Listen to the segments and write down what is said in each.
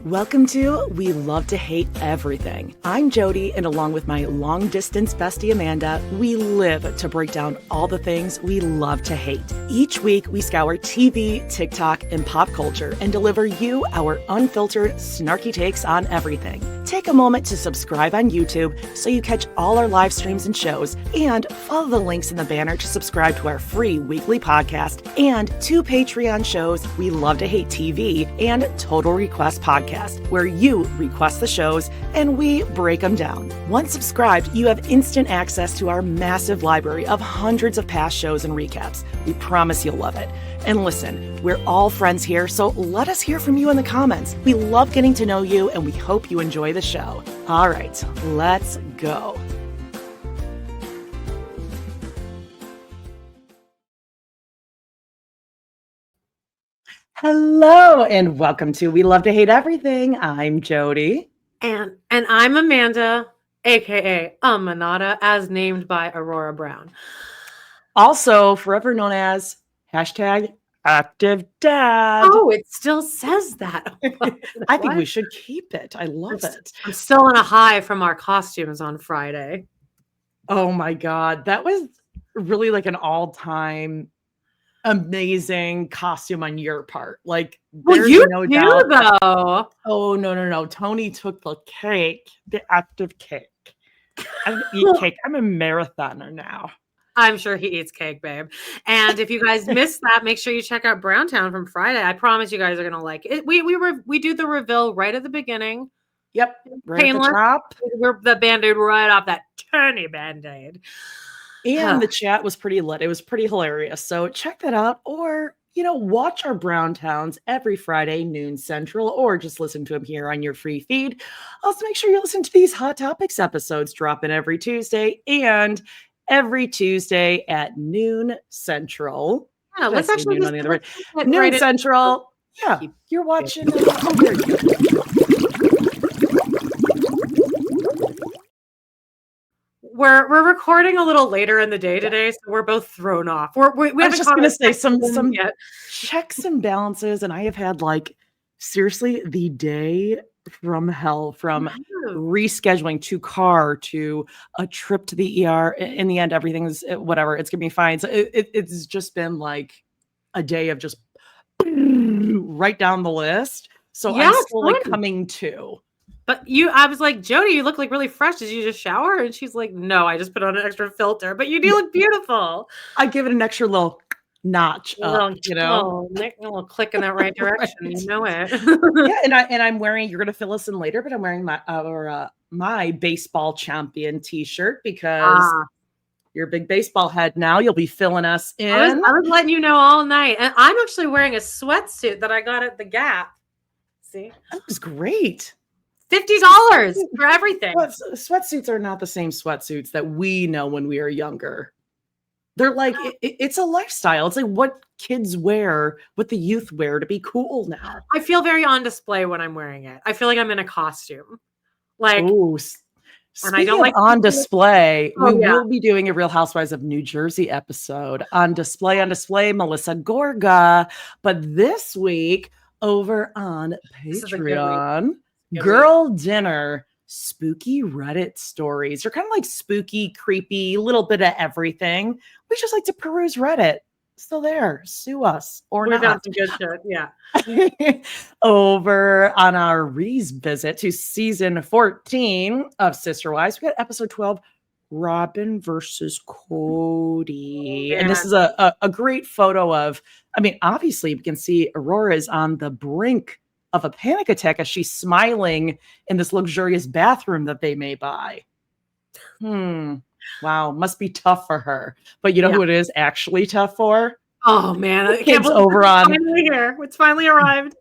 Welcome to We Love to Hate Everything. I'm Jody, and along with my long-distance bestie Amanda, we live to break down all the things we love to hate. Each week, we scour TV, TikTok, and pop culture and deliver you our unfiltered, snarky takes on everything. Take a moment to subscribe on YouTube so you catch all our live streams and shows, and follow the links in the banner to subscribe to our free weekly podcast and 2 Patreon shows, We Love to Hate TV and Total Request Podcast, where you request the shows and we break them down. Once subscribed, you have instant access to our massive library of hundreds of past shows and recaps. We promise you'll love it. And listen, we're all friends here, so let us hear from you in the comments. We love getting to know you, and we hope you enjoy the show. All right, let's go. Hello, and welcome to We Love to Hate Everything. I'm Jody. And I'm Amanda, aka Amanada, as named by Aurora Brown. Also, forever known as #ActiveDad. Oh, it still says that. I think we should keep it. I love it. I'm still on a high from our costumes on Friday. Oh my God. That was really like an all-time amazing costume on your part. Like, well, you no doubt though. Oh, no. Tony took the cake, the active cake. I don't eat cake. I'm a marathoner now. I'm sure he eats cake, babe. And if you guys missed that, make sure you check out Browntown from Friday. I promise you guys are gonna like it. We do the reveal right at the beginning. Yep, right at the top. We're the Band-Aid right off that tiny Band-Aid. And the chat was pretty lit. It was pretty hilarious. So check that out, or watch our Browntowns every Friday, noon Central, or just listen to them here on your free feed. Also, make sure you listen to these Hot Topics episodes dropping every Tuesday and every Tuesday at noon Central. Yeah, let's actually noon on the other way. Noon Central. Yeah, you're watching. There you go. We're recording a little later in the day today, so we're both thrown off. We I was just going to say some checks and balances, and I have had seriously the day from hell, from rescheduling to car to a trip to the ER. In the end, everything's whatever. It's gonna be fine. So it's just been like a day of just right down the list. So I'm still coming to. But I was like, Jody, you look like really fresh. Did you just shower? And she's like, no, I just put on an extra filter. But you do look beautiful. I give it an extra little notch up, a little click in that right direction. Right. You know it. Yeah, and I'm wearing. You're gonna fill us in later, but I'm wearing my baseball champion T-shirt because you're a big baseball head now. You'll be filling us in. I was letting you know all night, and I'm actually wearing a sweatsuit that I got at the Gap. See, that was great. $50 for everything. Sweatsuits are not the same sweatsuits that we know when we were younger. They're like, it's a lifestyle. It's like what kids wear, what the youth wear to be cool now. I feel very on display when I'm wearing it. I feel like I'm in a costume. Like, and I don't like on display. We will be doing a Real Housewives of New Jersey episode on display, Melissa Gorga. But this week over on Patreon, Girl Dinner, spooky Reddit stories. They're kind of like spooky, creepy, little bit of everything. We just like to peruse Reddit. Still there. Sue us or not. Found some good shit. Yeah. Over on our visit to season 14 of Sister Wives, we got episode 12, Robyn versus Kody. Yeah. And this is a great photo of, obviously we can see Aurora is on the brink of a panic attack as she's smiling in this luxurious bathroom that they may buy. Wow, must be tough for her. But you know who it is actually tough for? Oh man, I can't believe over on it's finally arrived.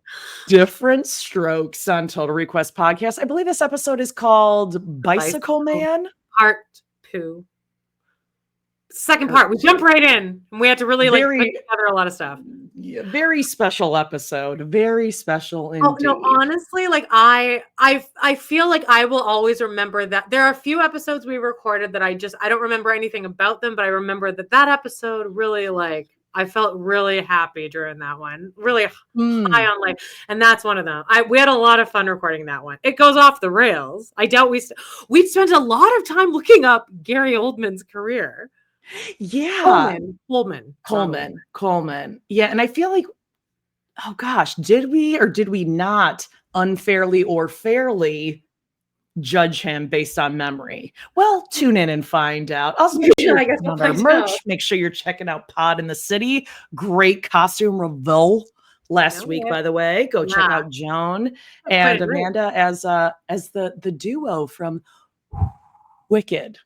Different Strokes on Total Request Podcast. I believe this episode is called Bicycle Man. Part 2. Second part, we jump right in, and we had to really put together a lot of stuff. Yeah, very special episode, very special indeed. Oh no, honestly, I feel like I will always remember that. There are a few episodes we recorded that I don't remember anything about them, but I remember that episode really I felt really happy during that one. Really high on life. And that's one of them. We had a lot of fun recording that one. It goes off the rails. I doubt we spent a lot of time looking up Gary Oldman's career. Yeah. Coleman. Yeah. And I feel like, oh gosh, did we or did we not unfairly or fairly judge him based on memory? Well, tune in and find out. Also, make sure you're checking out our merch. Make sure you're checking out Pod in the City. Great costume reveal last week, by the way. Go check out Joan and Amanda as the duo from Wicked.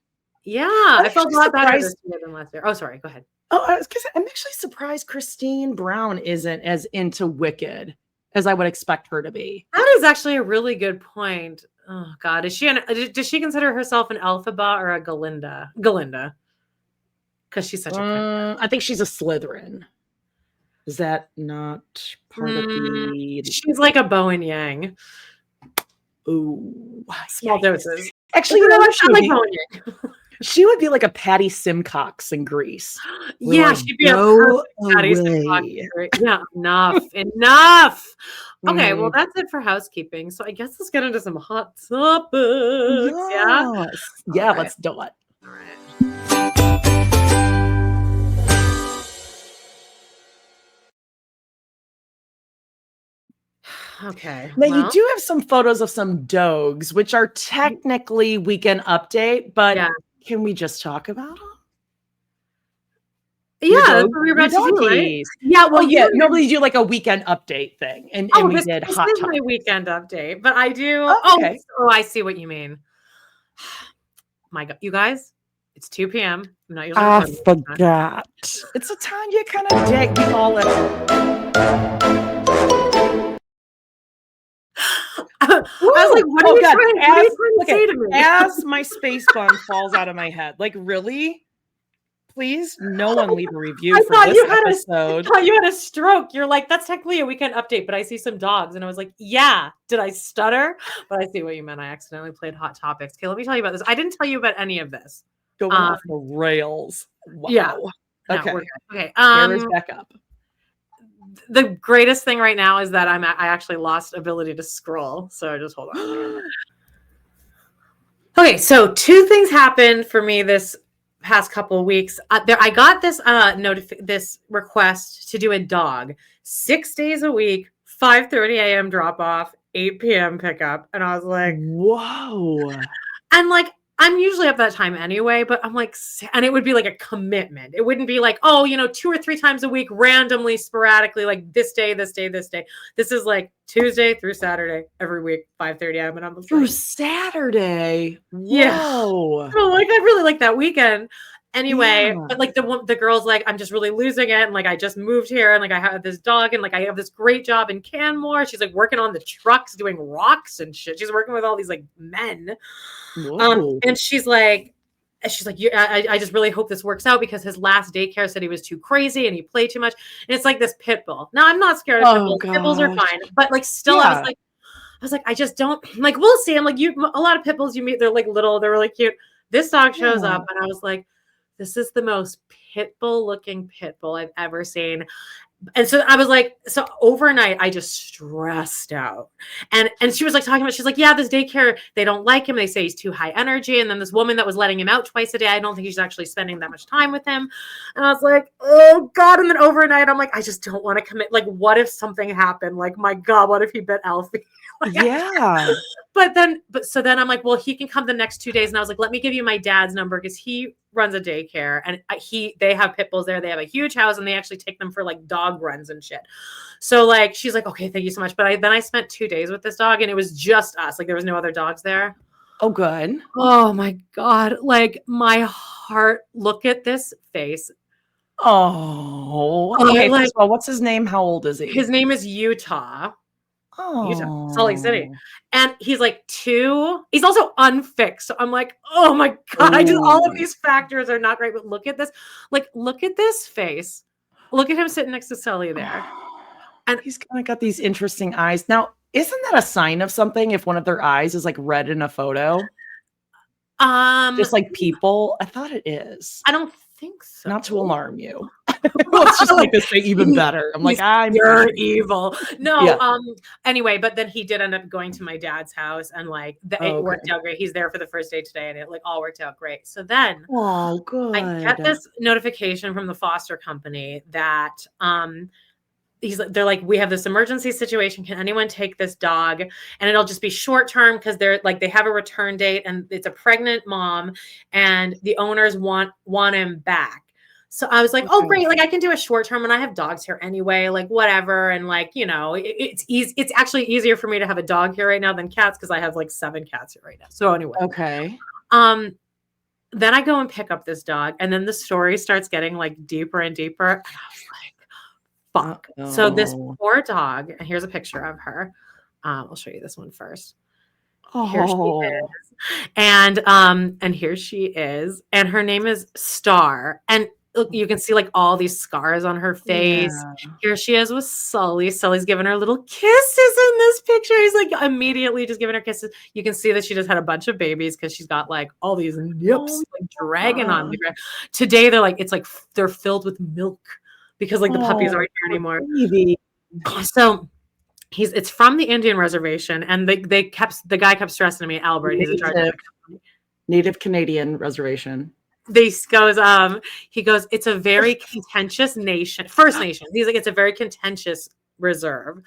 Yeah, I felt a lot better this year than last year. Oh, sorry. Go ahead. Oh, I'm actually surprised Christine Brown isn't as into Wicked as I would expect her to be. That is actually a really good point. Oh God, does she consider herself an Elphaba or a Galinda? Galinda, because she's such a. I think she's a Slytherin. Is that not part of the? She's like a Bo and Yang. Ooh, small doses. Actually, you know what? She would be like a Patty Simcox in Greece. Yeah, she'd be a perfect Patty Simcox. Yeah, enough. Okay, well, that's it for housekeeping. So I guess let's get into some hot topics. Yeah, let's do it. All right. Okay. Now you do have some photos of some dogs, which are technically weekend update, but can we just talk about them? Yeah, that's what we were about to do, right? Yeah, well, normally you do like a weekend update thing, and we did hot topics. My weekend update, but I do. Okay. Oh, I see what you mean. My God, you guys, it's 2 p.m. I'm not usually. I forgot. It's a time you kind of dig. We call it. I was like, what are you trying to say to me? As my space bun falls out of my head, like, really? Please, no one leave a review for this episode. I thought you had a stroke. You're like, that's technically a weekend update, but I see some dogs. And I was like, yeah. Did I stutter? But I see what you meant. I accidentally played Hot Topics. Okay, let me tell you about this. I didn't tell you about any of this. Going off the rails. Wow. Yeah. Okay. No, okay. Camera's back up. The greatest thing right now is that I actually lost ability to scroll. So just hold on. Okay, so 2 things happened for me this past couple of weeks. I got this this request to do a dog 6 days a week, 5:30 a.m. drop off, 8 p.m. pickup, and I was like, whoa. And like, I'm usually up that time anyway, but I'm like, and it would be like a commitment. It wouldn't be like, 2 or 3 times a week, randomly, sporadically, like this day. This is like Tuesday through Saturday every week, 5:30 a.m. And I'm like, through Saturday. Whoa. Yeah. So like, I really like that weekend. Anyway, but like the girl's like, I'm just really losing it. And like, I just moved here and like, I have this dog and like, I have this great job in Canmore. She's like working on the trucks, doing rocks and shit. She's working with all these like men. And she's like, I just really hope this works out because his last daycare said he was too crazy and he played too much. And it's like this pit bull. Now I'm not scared of pit bulls. Pit bulls are fine. But like, still, I was like, I just don't like, we'll see. I'm like, a lot of pit bulls you meet, they're like little, they're really cute. This dog shows up and I was like, this is the most pit bull looking pit bull I've ever seen. And so I was like, so overnight, I just stressed out. And she was like talking about, she's like, yeah, this daycare, they don't like him. They say he's too high energy. And then this woman that was letting him out twice a day, I don't think he's actually spending that much time with him. And I was like, oh God. And then overnight, I'm like, I just don't want to commit. Like, what if something happened? Like, my God, what if he bit Alfie? So then I'm like, well, he can come the next 2 days. And I was like, let me give you my dad's number because he runs a daycare and they have pit bulls there. They have a huge house and they actually take them for like dog runs and shit. So like, she's like, okay, thank you so much. But then I spent 2 days with this dog and it was just us. Like there was no other dogs there. Oh, good. Oh my God. Like my heart, look at this face. Oh, okay. First of all, what's his name? How old is he? His name is Utah. Oh, Salt Lake City. And he's like 2. He's also unfixed. So I'm like, oh my God, all of these factors are not great. But look at this. Like, look at this face. Look at him sitting next to Sully there. And he's kind of got these interesting eyes. Now, isn't that a sign of something if one of their eyes is like red in a photo? Just like people? I thought it is. I don't think so. Not to alarm you. Let's just make this thing even better. I'm like, you're evil. No, Yeah. Anyway, but then he did end up going to my dad's house, and like it worked out great. He's there for the first day today, and it like all worked out great. So then good. I get this notification from the foster company that they're like, we have this emergency situation. Can anyone take this dog? And it'll just be short term because they're like, they have a return date and it's a pregnant mom and the owners want him back. So I was like, oh, great. Like I can do a short term and I have dogs here anyway, like whatever. And like, you know, it's easy. It's actually easier for me to have a dog here right now than cats because I have like 7 cats here right now. So anyway. Okay. Then I go and pick up this dog and then the story starts getting like deeper and deeper. And I was like, fuck. Uh-oh. So this poor dog, and here's a picture of her. I'll show you this one first. Here she is. And here she is. And her name is Star. And look, you can see like all these scars on her face. Yeah. Here she is with Sully. Sully's giving her little kisses in this picture. He's like immediately just giving her kisses. You can see that she just had a bunch of babies because she's got like all these nips like dragging on the ground. Today they're like, it's like they're filled with milk because like the puppies aren't here anymore. Baby. So it's from the Indian reservation, and the guy kept stressing to me, Albert, he's in charge of the Native Canadian reservation. He goes, it's a very contentious nation, First Nation. He's like, it's a very contentious reserve.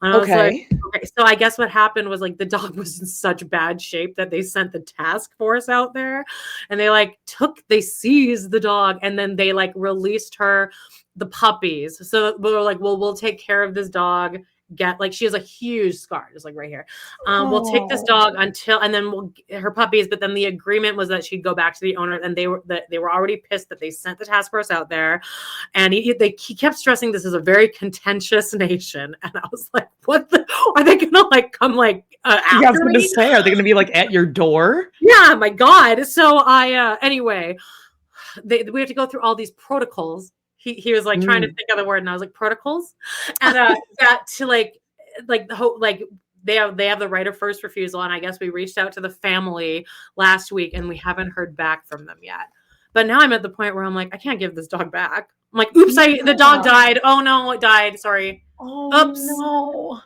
And I was like, okay. So I guess what happened was like the dog was in such bad shape that they sent the task force out there, and they seized the dog, and then they like released the puppies. So we were like, well, we'll take care of this dog. She has a huge scar just like right here. We'll take this dog and then we'll get her puppies. But then the agreement was that she'd go back to the owner, and they were already pissed that they sent the task force out there. And he kept stressing this is a very contentious nation. And I was like, what are they gonna like come like after I was gonna say, are they gonna be like at your door? Yeah, my God. So anyway, we have to go through all these protocols. He was like trying to think of the word, and I was like, protocols, and that to they have the right of first refusal, and I guess we reached out to the family last week, and we haven't heard back from them yet. But now I'm at the point where I'm like, I can't give this dog back. I'm like, oops, the dog died. Oh no, it died. Sorry. Oh, oops. No.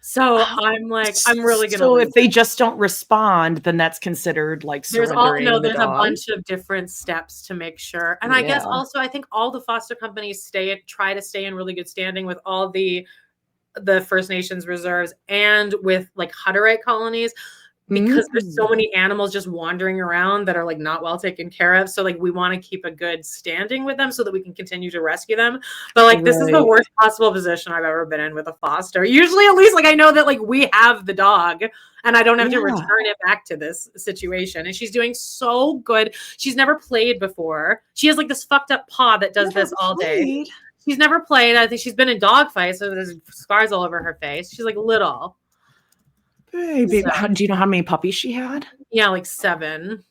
So I'm like, I'm really gonna. So if they just don't respond, then that's considered like surrendering. There's a bunch of different steps to make sure. And I guess also I think all the foster companies try to stay in really good standing with all the First Nations reserves and with like Hutterite colonies, because there's so many animals just wandering around that are like not well taken care of. So like we want to keep a good standing with them so that we can continue to rescue them. But like this is the worst possible position I've ever been in with a foster. Usually at least like I know that like we have the dog and I don't have to return it back to this situation. And she's doing so good. She's never played before. She has like this fucked up paw that does this all day. She's never played. I think she's been in dog fights, so there's scars all over her face. She's like little. Baby, do you know how many puppies she had? Yeah, like 7.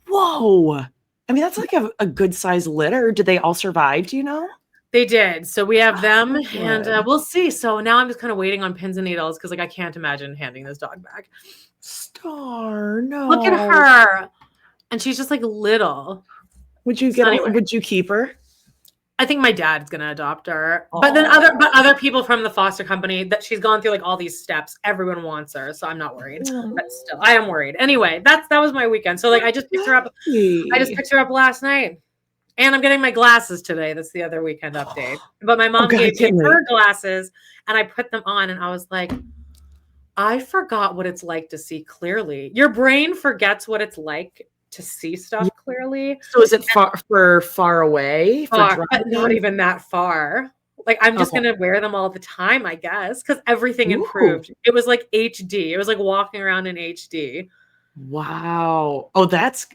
Whoa. I mean, that's like a good size litter. Did they all survive? Do you know? They did. So we have them and we'll see. So now I'm just kind of waiting on pins and needles because like I can't imagine handing this dog back. Star, no. Look at her. And she's just like little. Would you would you keep her? I think my dad's gonna adopt her, but then other people from the foster company that she's gone through like all these steps. Everyone wants her, so I'm not worried. But still, I am worried. Anyway, that was my weekend. So like, I just picked her up. I just picked her up last night, and I'm getting my glasses today. That's the other weekend update. But my mom gave me her glasses, and I put them on, and I was like, I forgot what it's like to see clearly. Your brain forgets what it's like to see stuff clearly. So is it far away? But not even that far. Like I'm just gonna wear them all the time, I guess, because everything improved. It was like HD. It was like walking around in HD. Wow. Oh, that's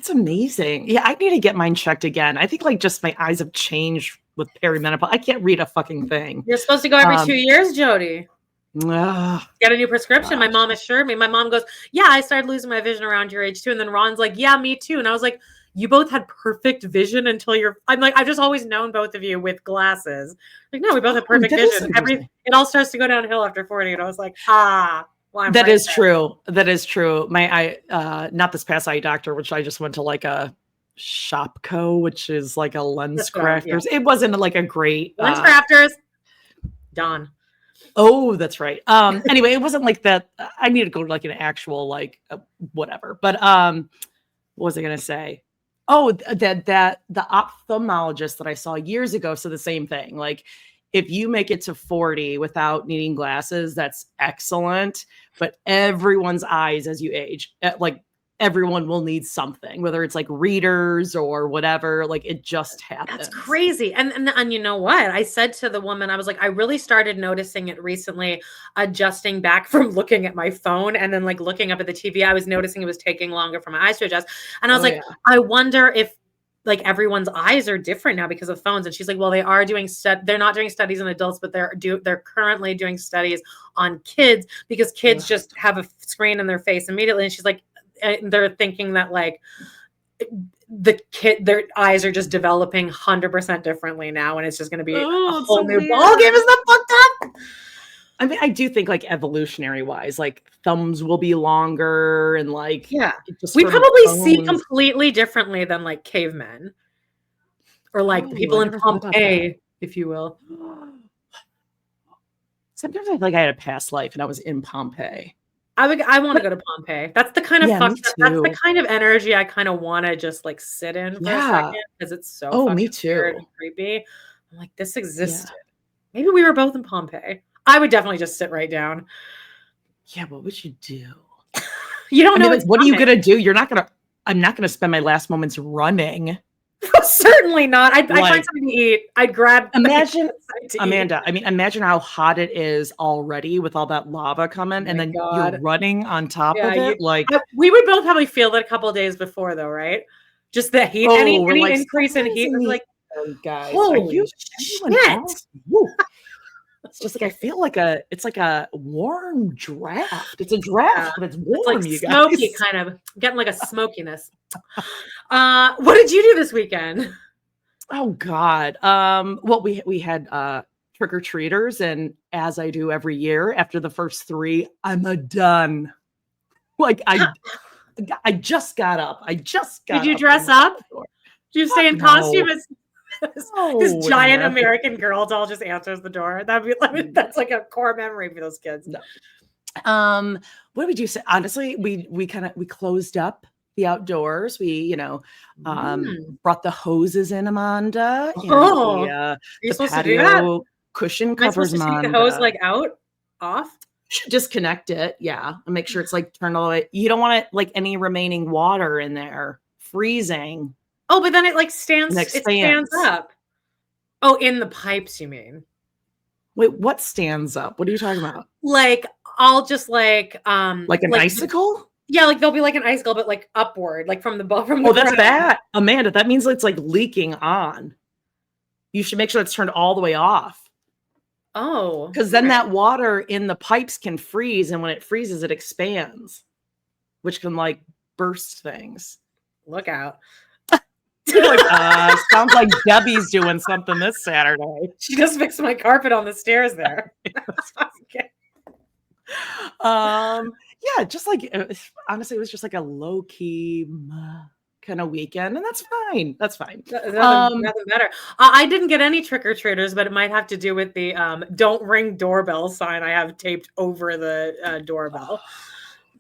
amazing. Yeah, I need to get mine checked again. I think like just my eyes have changed with perimenopause. I can't read a fucking thing. You're supposed to go every 2 years, Jody. Get a new prescription. Gosh. My mom assured me. My mom goes, yeah, I started losing my vision around your age too. And then Ron's like, yeah, me too. And I was like, you both had perfect vision until I'm like, I've just always known both of you with glasses. Like, no, we both have perfect vision. It all starts to go downhill after 40. And I was like, well, that is true. That is true. My eye, not this past eye doctor, which I just went to like a Shopco, which is like a lens That's what I- crafters. It wasn't like a great Lens crafters. Dawn. Oh, that's right. Anyway, it wasn't like that. I need to go to like an actual like whatever. But what was I gonna say? Oh, that the ophthalmologist that I saw years ago. So the same thing. Like, if you make it to 40 without needing glasses, that's excellent. But everyone's eyes as you age, like everyone will need something, whether it's like readers or whatever. Like it just happens. That's crazy. And you know what? I said to the woman, I was like, I really started noticing it recently, adjusting back from looking at my phone and then like looking up at the TV. I was noticing it was taking longer for my eyes to adjust. And I was like, I wonder if like everyone's eyes are different now because of phones. And she's like, well, they are doing they're not doing studies on adults, but they're currently doing studies on kids because kids just have a screen in their face immediately. And she's like, they're thinking that like their eyes are just developing 100% differently now, and it's just going to be a whole new ball game. Isn't that fucked up? I mean, I do think like evolutionary wise, like thumbs will be longer and like we probably see completely differently than like cavemen or like the people in Pompeii, if you will. Sometimes I feel like I had a past life and I was in Pompeii. I want to go to Pompeii. That's the kind of that's the kind of energy I kind of want to just like sit in for a second because it's so fucking weird and creepy. I'm like, this existed. Maybe we were both in Pompeii. I would definitely just sit right down. Yeah, what would you do? You don't know. Like, what are you gonna do? I'm not gonna spend my last moments running. Certainly not. I'd find something to eat. I'd grab. Imagine, Amanda. I mean, imagine how hot it is already with all that lava coming, and then you're running on top of it. Like we would both probably feel that a couple of days before, though, right? Just the heat. Any like, increase in heat, like, guys, holy shit! It's just like I feel like it's like a warm draft. It's a draft, but it's warm. It's like you guys. Smoky, kind of getting like a smokiness. What did you do this weekend? Oh God. Well, we had trick or treaters, and as I do every year, after the first 3, I'm done. Like I just got up. Did you dress up? Did you stay in costume as? This giant American Girl doll just answers the door. That's like a core memory for those kids. No. What did we do? Honestly, we closed up the outdoors. We, brought the hoses in, Amanda. You're supposed to do that? Cushion covers, Amanda. Take the hose like off? Disconnect it, and make sure it's like turned all the way. You don't want it like any remaining water in there freezing. Oh, but then it like stands. It stands up. Oh, in the pipes, you mean? Wait, what stands up? What are you talking about? Like I'll just like an icicle? Yeah, like there'll be like an icicle, but like upward, like from the that's bad, Amanda. That means it's like leaking on. You should make sure it's turned all the way off. Oh, because then that water in the pipes can freeze, and when it freezes, it expands, which can like burst things. Look out. Sounds like Debbie's doing something this Saturday. She just fixed my carpet on the stairs there. Okay. Just like honestly, it was just like a low key kind of weekend, and that's fine. Nothing better. I didn't get any trick or treaters, but it might have to do with the "Don't ring doorbell" sign I have taped over the doorbell.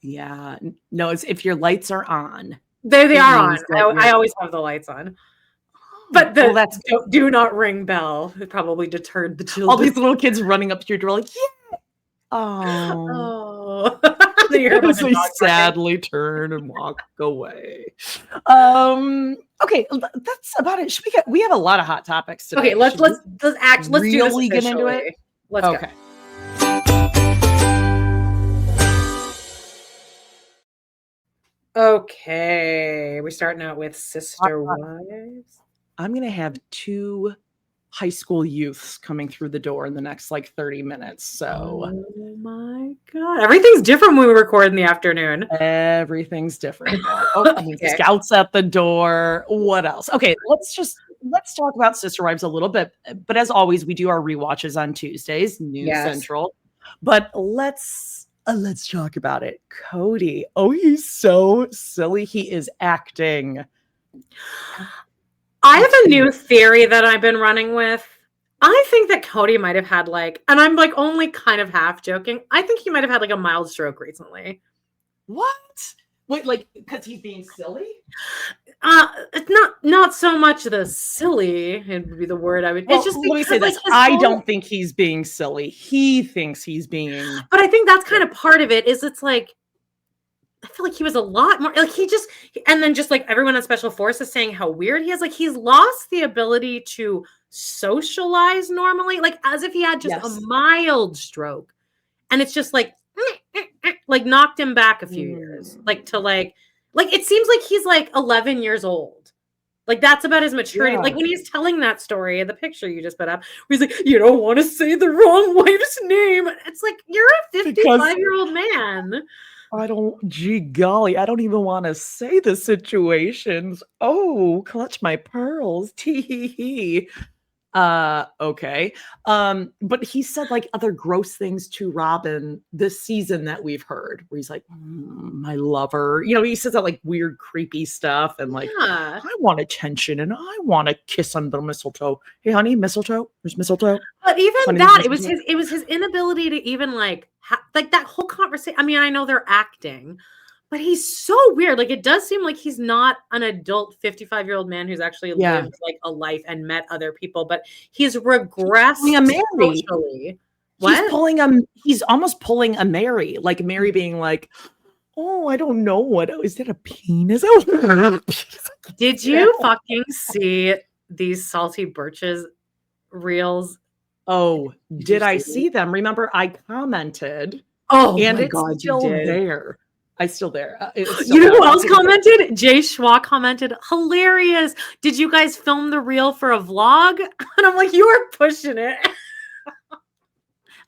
Yeah, no, it's if your lights are on. They are on. I always have the lights on. But that's do not ring bell. It probably deterred the children. All these little kids running up to your door like, yeah. Oh. They sadly turn and walk away. Okay, that's about it. We have a lot of hot topics today. Okay, let's really do this get into it. Let's go. Okay, we're starting out with Sister Wives. I'm going to have 2 high school youths coming through the door in the next like 30 minutes. So, oh my God, everything's different when we record in the afternoon. Everything's different. Scouts at the door. What else? Okay, let's talk about Sister Wives a little bit. But as always, we do our rewatches on Tuesdays, News Central. But let's talk about it. Kody. Oh, he's so silly. He is acting I have a new theory that I've been running with. I think that Kody might have had and I'm like only kind of half joking. I think he might have had like a mild stroke recently. What? Wait, like because he's being silly? It's not so much the silly. It would be the word I would. Well, it's just let me say this. I don't think he's being silly. He thinks he's being. But I think that's kind of part of it. Is it's like I feel like he was a lot more like and then just like everyone on Special Forces saying how weird he is. Like he's lost the ability to socialize normally, like as if he had just a mild stroke, and it's just like knocked him back a few years, like to like it seems like he's like 11 years old. Like that's about his maturity. Like when he's telling that story in the picture you just put up, where he's like, "You don't want to say the wrong wife's name." It's like you're a 55-year-old man. Gee golly, I don't even want to say the situations. Oh, clutch my pearls. Tee. Okay. But he said like other gross things to Robyn this season that we've heard, where he's like, my lover. You know, he says that like weird, creepy stuff, and like, I want attention and I want to kiss under mistletoe. Hey, honey, mistletoe. There's mistletoe. But even honey, that, it was his inability to even like that whole conversation. I mean, I know they're acting, but he's so weird. Like it does seem like he's not an adult 55-year-old man who's actually lived like a life and met other people, but he's regressed socially. He's almost pulling a Mary, like Mary being like, oh, I don't know what is that a penis? Did you fucking see these Salty Birches reels? Oh, did I see them? Remember, I commented. Oh, and my it's God, still there. I still there. You know who else commented? Jay Schwa commented, hilarious. Did you guys film the reel for a vlog? And I'm like, you are pushing it.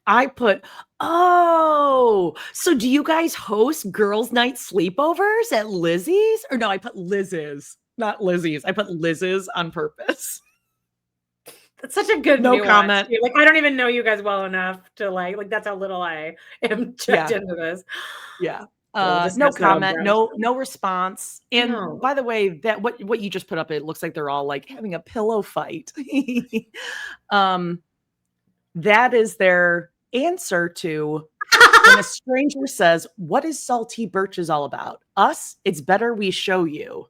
I put, oh, so do you guys host girls' night sleepovers at Lizzie's? Or no, I put Liz's, not Lizzie's. I put Liz's on purpose. That's such a good no comment. Like I don't even know you guys well enough to like that's how little I am checked into this. Yeah. No comment, no response. And by the way, that what you just put up, it looks like they're all like having a pillow fight. That is their answer to when a stranger says, "What is Salty Birches all about?" Us, it's better we show you.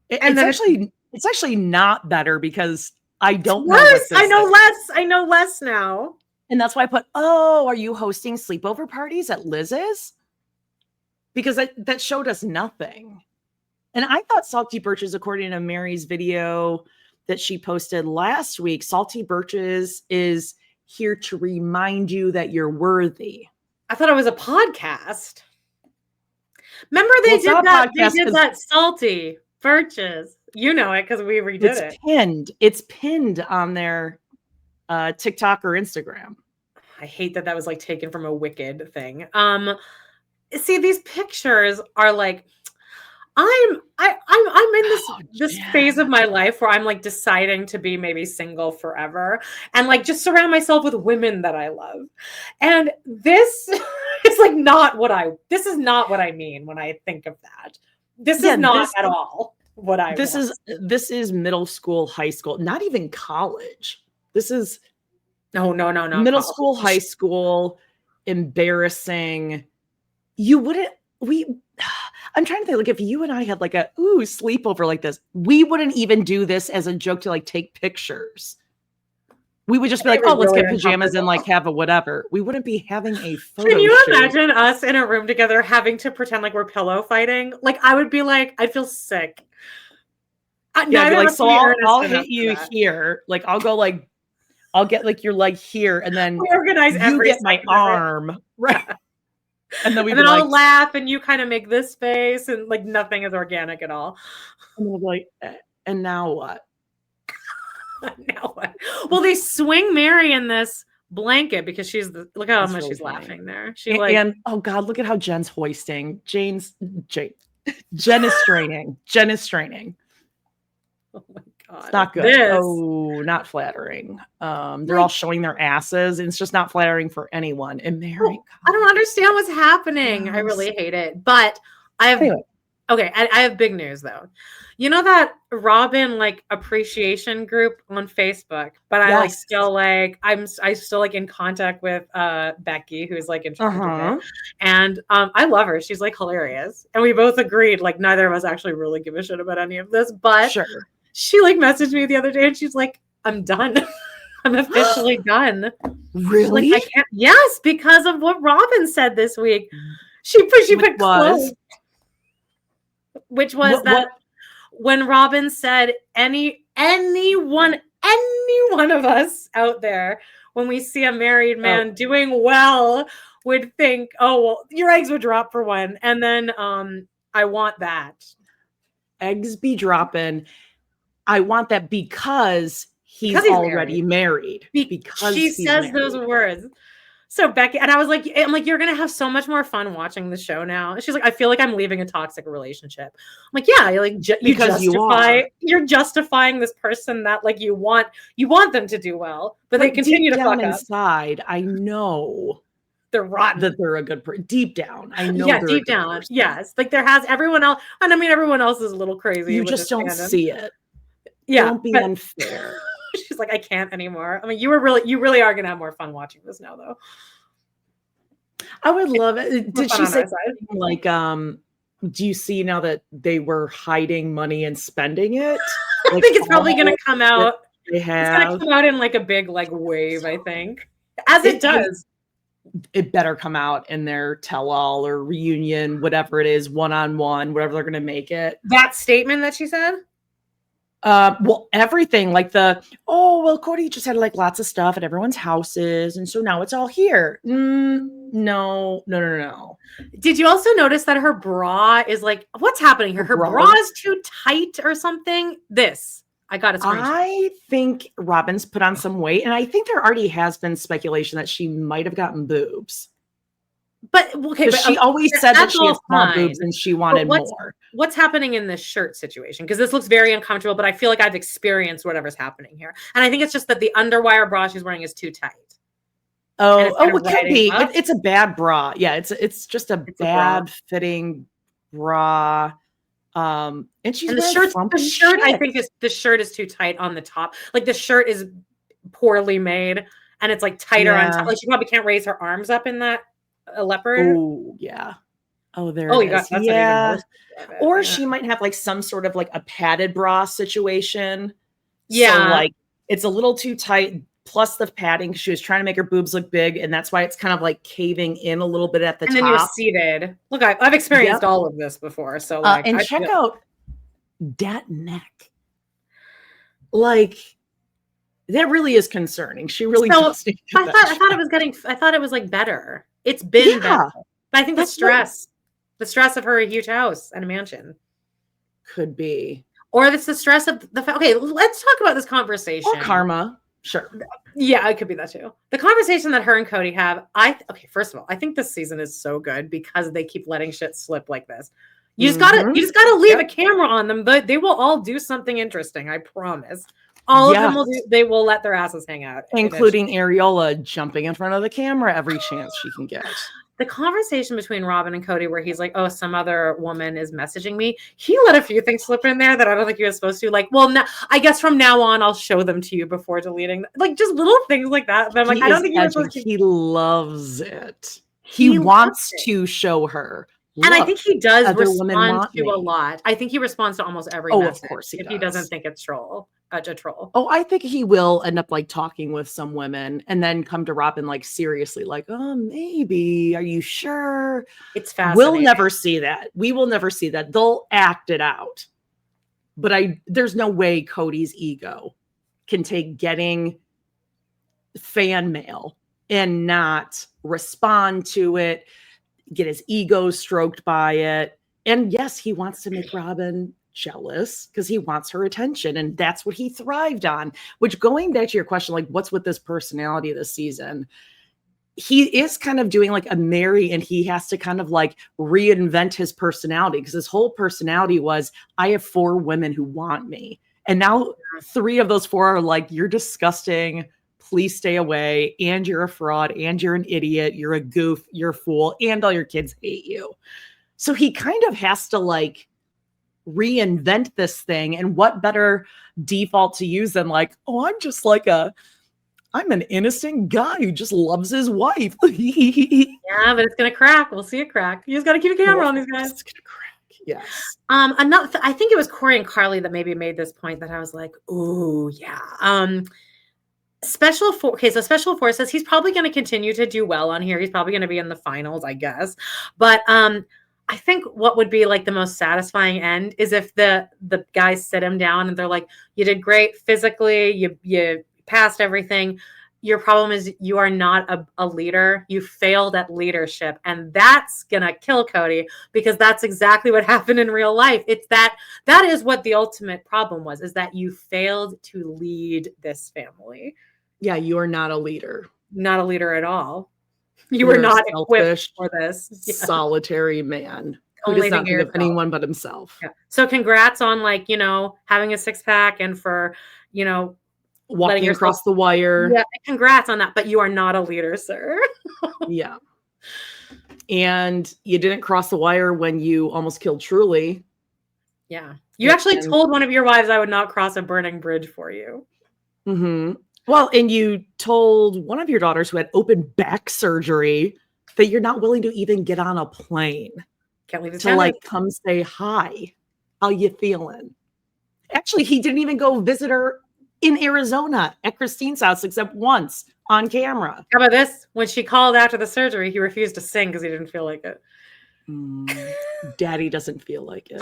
It's actually not better because I don't know. I know less now. And that's why I put, oh, are you hosting sleepover parties at Liz's? Because that showed us nothing. And I thought Salty Birches, according to Mary's video that she posted last week, Salty Birches is here to remind you that you're worthy. I thought it was a podcast. Remember they did that Salty Birches. You know it because we redid it. It's pinned on their TikTok or Instagram. I hate that was like taken from a Wicked thing. See, these pictures are like, I'm in this phase of my life where I'm like deciding to be maybe single forever and like just surround myself with women that I love. And this is like this is not what I mean when I think of that. This is not at all what I want. This is middle school, high school, not even college. This is no middle school, high school, embarrassing. I'm trying to think, like, if you and I had like a sleepover like this, we wouldn't even do this as a joke to like take pictures. We would just be like, oh, let's get pajamas and like have a whatever. We wouldn't be having a photo Can you shoot. imagine us in a room together having to pretend like we're pillow fighting? Like I would be like, I'd feel sick. Yeah, like, so I'll hit you here. Like I'll get like your leg here, and then you get my arm. Right. And then I'll laugh and you kind of make this face and like nothing is organic at all. And then we'll be like, and now what? Now what? Well, they swing Mary in this blanket because look how much she's laughing there. And oh God, look at how Jen's hoisting. Jen is straining. Jen is straining. Oh my God. It's not good. Oh, not flattering. They're all showing their asses, and it's just not flattering for anyone. And Mary, I don't understand what's happening. I really hate it. But I have Okay, I have big news though. You know that Robyn like appreciation group on Facebook, but I like still like I still like in contact with Becky, who's like in charge of it. And I love her. She's like hilarious. And we both agreed like neither of us actually really give a shit about any of this, but she like messaged me the other day and she's like, I'm done. I'm officially done. Really? Like, I can't. Yes, because of what Robyn said this week. She put close. Which was that when Robyn said any one of us out there, when we see a married man doing well, would think, oh, well, your eggs would drop for one. And then I want that. Eggs be dropping. I want that because he's already married. Because she says those words. So Becky, and I was like, I'm like, you're going to have so much more fun watching the show now. And she's like, I feel like I'm leaving a toxic relationship. I'm like, yeah, like you're justifying this person that like you want them to do well, but they continue to fuck up. Inside, I know they're rotten. That they're a good person. Deep down, I know. Yeah, deep down, person. Yes. Like there has everyone else, and I mean everyone else is a little crazy. You just don't see it. Yeah, don't be unfair. She's like, I can't anymore. I mean, you really are gonna have more fun watching this now, though. I would love it. Did she say like, do you see now that they were hiding money and spending it? Like, I think it's probably gonna come out. It's gonna come out in like a big like wave, I think. As it does. It better come out in their tell-all or reunion, whatever it is, one-on-one, whatever they're gonna make it. That statement that she said? Well, everything like Kody just had like lots of stuff at everyone's houses, and so now it's all here. No. Did you also notice that her bra is like, what's happening here? Her bra is too tight or something. I got it. I think Robyn's put on some weight, and I think there already has been speculation that she might have gotten boobs. But okay, but she always said that she had small boobs and she wanted more. What's happening in this shirt situation? Because this looks very uncomfortable, but I feel like I've experienced whatever's happening here. And I think it's just that the underwire bra she's wearing is too tight. It could be. It's a bad bra. Yeah, it's just a bad fitting bra. And the shirt I think the shirt is too tight on the top. Like the shirt is poorly made and it's like tighter on top. Like she probably can't raise her arms up in that. A leopard. Oh yeah. Oh, there. It is. Yeah. Or she might have like some sort of like a padded bra situation. Yeah. So like it's a little too tight. Plus the padding. She was trying to make her boobs look big, and that's why it's kind of like caving in a little bit at the top. And then you're seated. Look, I've experienced all of this before. So like, and check out that neck. Like. That really is concerning. She really. I thought it was like better. It's been better. But I think the stress of her a huge house and a mansion could be, or it's the stress of the fact. Okay, let's talk about this conversation. Or karma, sure. Yeah, it could be that too. The conversation that her and Kody have. First of all, I think this season is so good because they keep letting shit slip like this. You just gotta leave a camera on them, but they will all do something interesting. I promise. All of them they will let their asses hang out. Including Areola jumping in front of the camera every chance she can get. The conversation between Robyn and Kody where he's like, oh, some other woman is messaging me. He let a few things slip in there that I don't think he was supposed to. Like, well, I guess from now on, I'll show them to you before deleting. Like, just little things like that. But I'm like, I don't think he was supposed to. He loves it. He wants to show her. And I think he does respond to a lot. I think he responds to almost every message. Of course he doesn't think it's a troll. Oh, I think he will end up like talking with some women and then come to Robyn like seriously, like, oh, maybe. Are you sure? It's fascinating. We'll never see that. We will never see that. They'll act it out. But there's no way Kody's ego can take getting fan mail and not respond to it, get his ego stroked by it. And yes, he wants to make Robyn jealous because he wants her attention, and that's what he thrived on. Which, going back to your question, like what's with this personality this season, he is kind of doing like a Mary, and he has to kind of like reinvent his personality because his whole personality was, I have 4 women who want me, and now 3 of those 4 are like, you're disgusting, please stay away, and you're a fraud, and you're an idiot, you're a goof, you're a fool, and all your kids hate you. So he kind of has to like reinvent this thing. And what better default to use than like, oh, I'm an innocent guy who just loves his wife. Yeah, but it's gonna crack. We'll see it crack. You just gotta keep a camera on these guys. It's gonna crack. Yes. I think it was Corey and Carly that maybe made this point that I was like, ooh, yeah. Special Force says he's probably going to continue to do well on here. He's probably going to be in the finals, I guess. But I think what would be like the most satisfying end is if the guys sit him down and they're like, you did great physically, you passed everything. Your problem is you are not a leader. You failed at leadership. And that's going to kill Kody, because that's exactly what happened in real life. It's that is what the ultimate problem was, is that you failed to lead this family. Yeah, you are not a leader. Not a leader at all. You were not equipped for this. Yeah. Solitary man who does not think of anyone but himself. Yeah. So congrats on having a six pack and for, walking across the wire. Yeah, congrats on that. But you are not a leader, sir. Yeah. And you didn't cross the wire when you almost killed Truly. Yeah. You actually told one of your wives I would not cross a burning bridge for you. Mm-hmm. Well, and you told one of your daughters who had open back surgery that you're not willing to even get on a plane. Can't leave the to come say hi. How you feeling? Actually, he didn't even go visit her in Arizona at Christine's house except once on camera. How about this? When she called after the surgery, he refused to sing because he didn't feel like it. Daddy doesn't feel like it.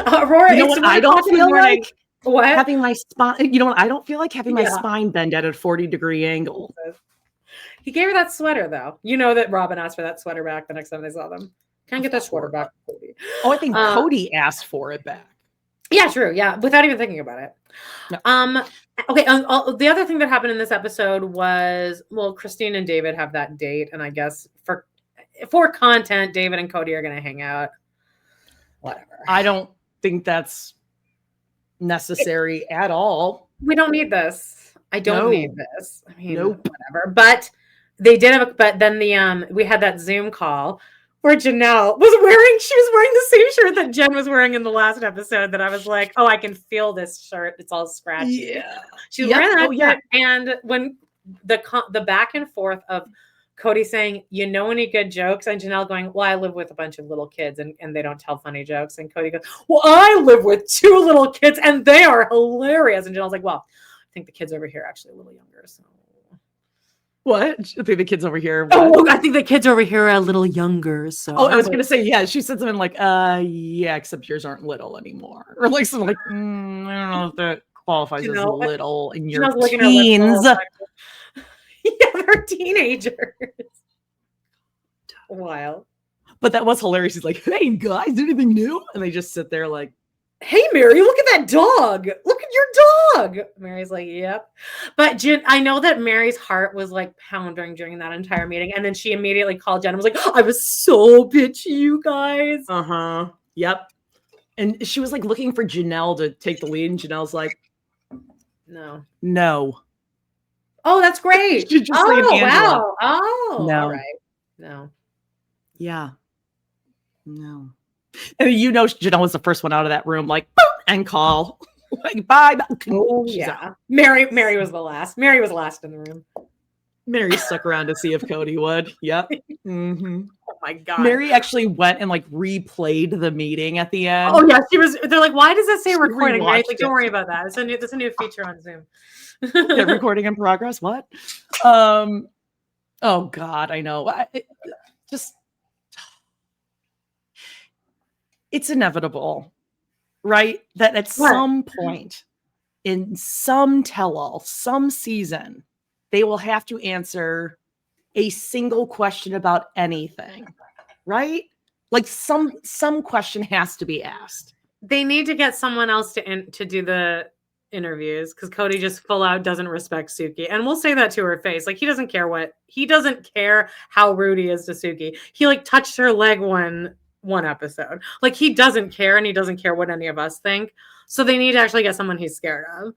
Aurora, you know what I don't feel like? What? Having my spine, I don't feel like having my spine bend at a 40-degree angle. He gave her that sweater, though. You know that Robyn asked for that sweater back the next time they saw them. Can't get that sweater back, Kody. Oh, I think Kody asked for it back. Yeah, true. Yeah, without even thinking about it. No. Okay. The other thing that happened in this episode was, Christine and David have that date, and I guess for content, David and Kody are going to hang out. Whatever. I don't think that's necessary at all. We don't need this. I don't need this. I mean, nope. Whatever. But they did but then we had that Zoom call where Janelle was wearing the same shirt that Jen was wearing in the last episode, that I was like, oh, I can feel this shirt. It's all scratchy. Yeah. She was wearing that shirt. And when the back and forth of Kody saying, you know any good jokes? And Janelle going, well, I live with a bunch of little kids and they don't tell funny jokes. And Kody goes, well, I live with 2 little kids and they are hilarious. And Janelle's like, well, I think the kids over here are actually a little younger. So what? I think the kids over here. Oh, I think the kids over here are a little younger. So I was going to say, yeah, she said something like, yeah, except yours aren't little anymore. Or like something like, I don't know if that qualifies as little in your teens. Yeah, they're teenagers. Wild. But that was hilarious. He's like, hey, guys, anything new? And they just sit there like, hey, Mary, look at that dog. Look at your dog. Mary's like, yep. But Jen, I know that Mary's heart was like pounding during that entire meeting. And then she immediately called Jen and was like, I was so bitchy, you guys. Uh-huh. Yep. And she was like looking for Janelle to take the lead. And Janelle's like, no. Oh, that's great. Wow. Oh, no. All right. No. Yeah. No. And Janelle was the first one out of that room, like, boop, and call. Like, bye. Oh, yeah. Mary was the last. Mary was last in the room. Mary stuck around to see if Kody would. Yep. Mm-hmm. Oh my God. Mary actually went and like replayed the meeting at the end. Oh yeah, they're like, why does that say recording? Right? Like, don't worry about that. It's a new feature on Zoom. Yeah, recording in progress. What? Oh God, I know. It's inevitable, right? That at some point in some tell-all, some season, they will have to answer a single question about anything, right? Like some question has to be asked. They need to get someone else to do the interviews, because Kody just full out doesn't respect Suki, and we'll say that to her face. Like, he doesn't care how rude he is to Suki. He like touched her leg one episode. Like, he doesn't care, and he doesn't care what any of us think. So they need to actually get someone he's scared of.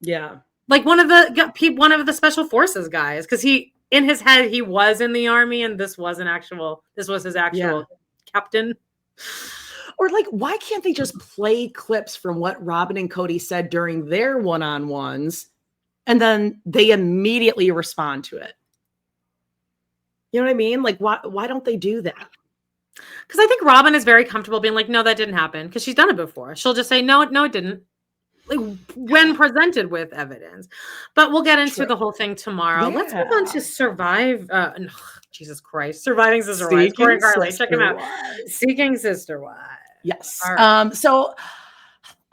Yeah, like one of the special forces guys, because he in his head he was in the army, and this was his actual captain. Or like, why can't they just play clips from what Robyn and Kody said during their one-on-ones and then they immediately respond to it? You know what I mean? Like, why don't they do that? Because I think Robyn is very comfortable being like, no, that didn't happen. Because she's done it before. She'll just say, no, it didn't. Like when presented with evidence. But we'll get into the whole thing tomorrow. Yeah. Let's move on to Survive. Jesus Christ. Surviving Sister Wives. Corey and Carly. Check him out. Seeking Sister Wives. Yes. Right. So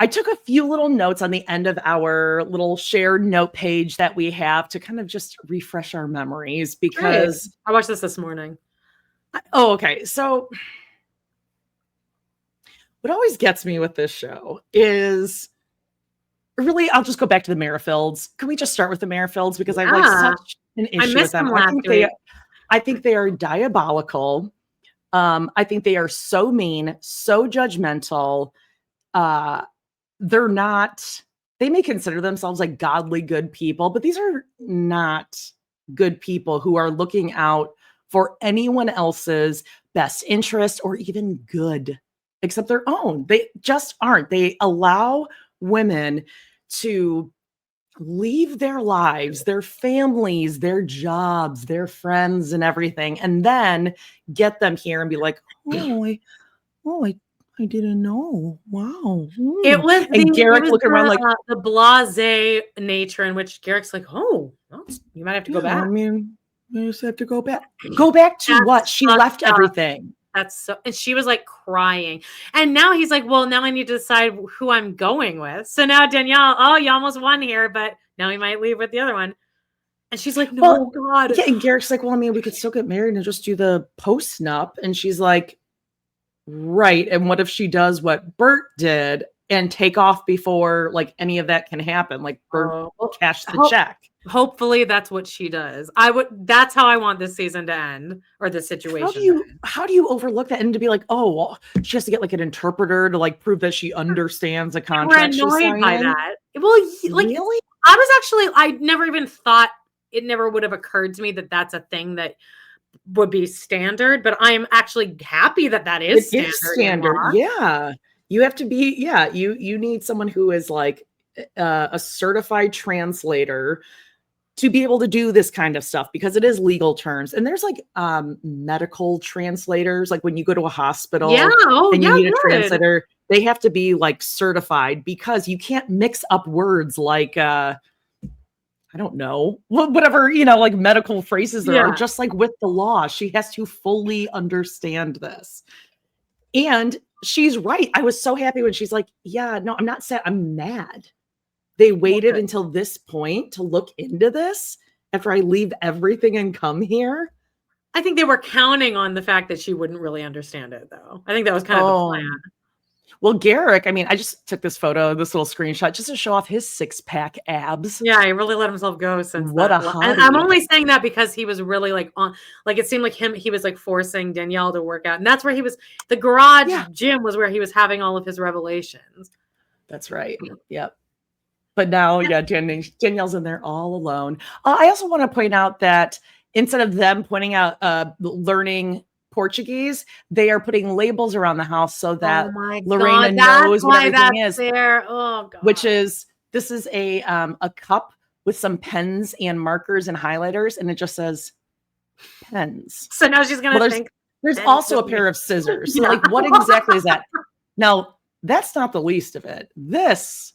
I took a few little notes on the end of our little shared note page that we have to kind of just refresh our memories because Great. I watched this morning. Okay. So what always gets me with this show is really, I'll just go back to the Merrifields. Can we just start with the Merrifields? Because I have like such an issue with them. I think they are diabolical. I think they are so mean, so judgmental. They may consider themselves like godly good people, but these are not good people who are looking out for anyone else's best interest or even good except their own. They just aren't. They allow women to leave their lives, their families, their jobs, their friends and everything, and then get them here and be like, I didn't know. Wow. It was Garrick looking around like the blasé nature in which Garrick's like, well, you might have to go back. I mean, I just have to go back. Go back to what? She left everything. That's so, and she was like crying. And now he's like, well, now I need to decide who I'm going with. So now Danielle, you almost won here, but now he might leave with the other one. And she's like, no, God. Yeah, and Garrick's like, well, I mean, we could still get married and just do the post-nup. And she's like, right. And what if she does what Bert did and take off before like any of that can happen? Like Bert cash the check. Hopefully that's what she does. That's how I want this season to end, or this situation. How do you overlook that and to be like, oh, well, she has to get like an interpreter to like prove that she understands the contract? We're annoyed by that. Well, like really? I never even thought, it never would have occurred to me that that's a thing that would be standard, but I am actually happy that is standard. Yeah. You have to be, you need someone who is like a certified translator to be able to do this kind of stuff because it is legal terms. And there's like medical translators, like when you go to a hospital and you need a translator, they have to be like certified because you can't mix up words like, I don't know, whatever, like medical phrases there are, just like with the law. She has to fully understand this. And she's right. I was so happy when she's like, no, I'm not sad. I'm mad. They waited until this point to look into this after I leave everything and come here. I think they were counting on the fact that she wouldn't really understand it, though. I think that was kind of the plan. Well, Garrick, I mean, I just took this photo, this little screenshot, just to show off his 6-pack abs. Yeah, he really let himself go since what that. a hottie. And I'm only saying that because he was really like on, like it seemed like he was like forcing Danielle to work out. And that's where he was, the garage gym was where he was having all of his revelations. That's right. Yep. But now, Danielle's in there all alone. I also want to point out that instead of them pointing out learning Portuguese, they are putting labels around the house so that Lorena knows what everything is. There. Oh God. Which is, this is a cup with some pens and markers and highlighters, and it just says pens. So now she's gonna think. There's also a pair of scissors. So like, what exactly is that? Now, that's not the least of it. This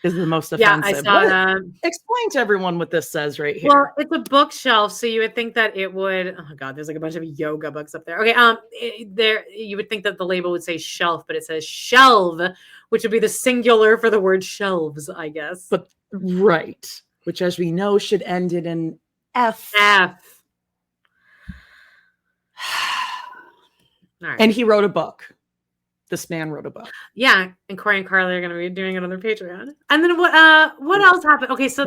is the most offensive. Yeah, I saw that. Explain to everyone what this says right here. Well, it's a bookshelf, so you would think that it would. Oh God, there's like a bunch of yoga books up there. Okay, there you would think that the label would say shelf, but it says shelve, which would be the singular for the word shelves, I guess. But right, which as we know should end in an F. F. All right. And he wrote a book. This man wrote a book. Yeah, and Corey and Carly are going to be doing it on their Patreon. And then what else happened? Okay, so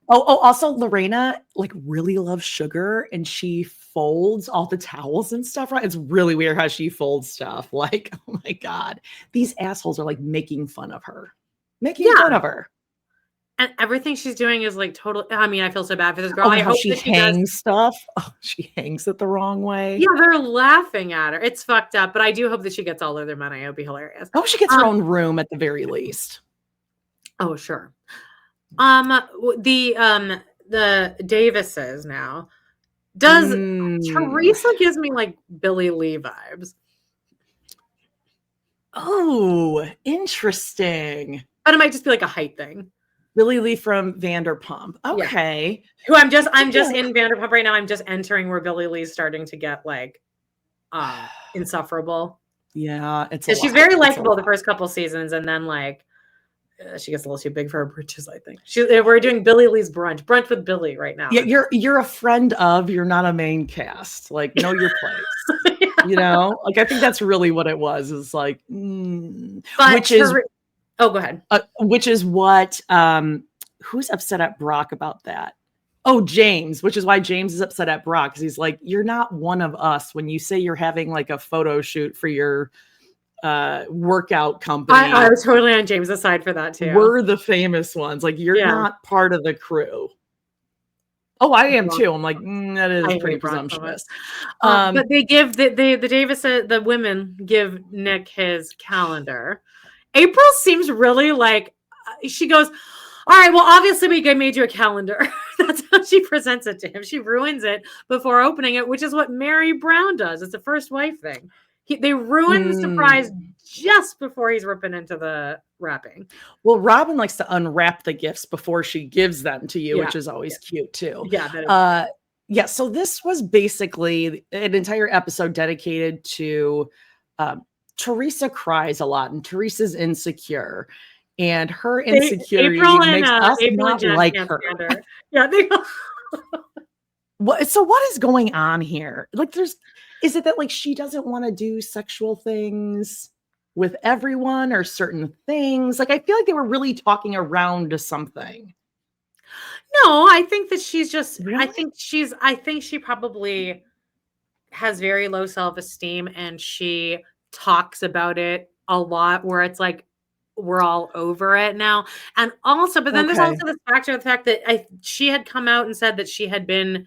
also Lorena like really loves sugar, and she folds all the towels and stuff. Right? It's really weird how she folds stuff. Like, oh my God, these assholes are like making fun of her, And everything she's doing is like total. I mean, I feel so bad for this girl. Oh, I how hope she that she hangs does. stuff. Oh, she hangs it the wrong way. Yeah, they're laughing at her. It's fucked up, but I do hope that she gets all of their money. It would be hilarious. I hope she gets her own room at the very least. Oh, sure. The Davises now. Does Teresa gives me like Billy Lee vibes. Oh, interesting. But it might just be like a height thing. Billy Lee from Vanderpump. Okay. Yeah. Who I'm just in Vanderpump right now. I'm just entering where Billy Lee's starting to get like insufferable. Yeah, she's very likable the first couple seasons, and then like she gets a little too big for her britches, I think. We're doing Billy Lee's brunch with Billy right now. Yeah, you're a friend of, you're not a main cast. Like, know your place. Yeah. You know, like I think that's really what it was. Is like, oh, go ahead. Which is what who's upset at Brock about that? Oh, James, which is why James is upset at Brock, because he's like, you're not one of us when you say you're having like a photo shoot for your workout company. I was totally on James's side for that too. We're the famous ones. Like, you're not part of the crew. Oh, I am too. I'm like, that is pretty presumptuous. But they give the Davis, the women give Nick his calendar. April seems really like, she goes, all right, well, obviously we made you a calendar. That's how she presents it to him. She ruins it before opening it, which is what Mary Brown does. It's a first wife thing. They ruin the surprise just before he's ripping into the wrapping. Well, Robyn likes to unwrap the gifts before she gives them to you, which is always cute too. Yeah. Yeah. So this was basically an entire episode dedicated to Teresa cries a lot, and Teresa's insecure, and her insecurity makes us not like her. Yeah. So what is going on here? Like, is it that like she doesn't want to do sexual things with everyone or certain things? Like, I feel like they were really talking around to something. No, I think that she's just, really? I think she probably has very low self-esteem, and she talks about it a lot where it's like, we're all over it now. And also, but then there's also this factor of the fact that she had come out and said that she had been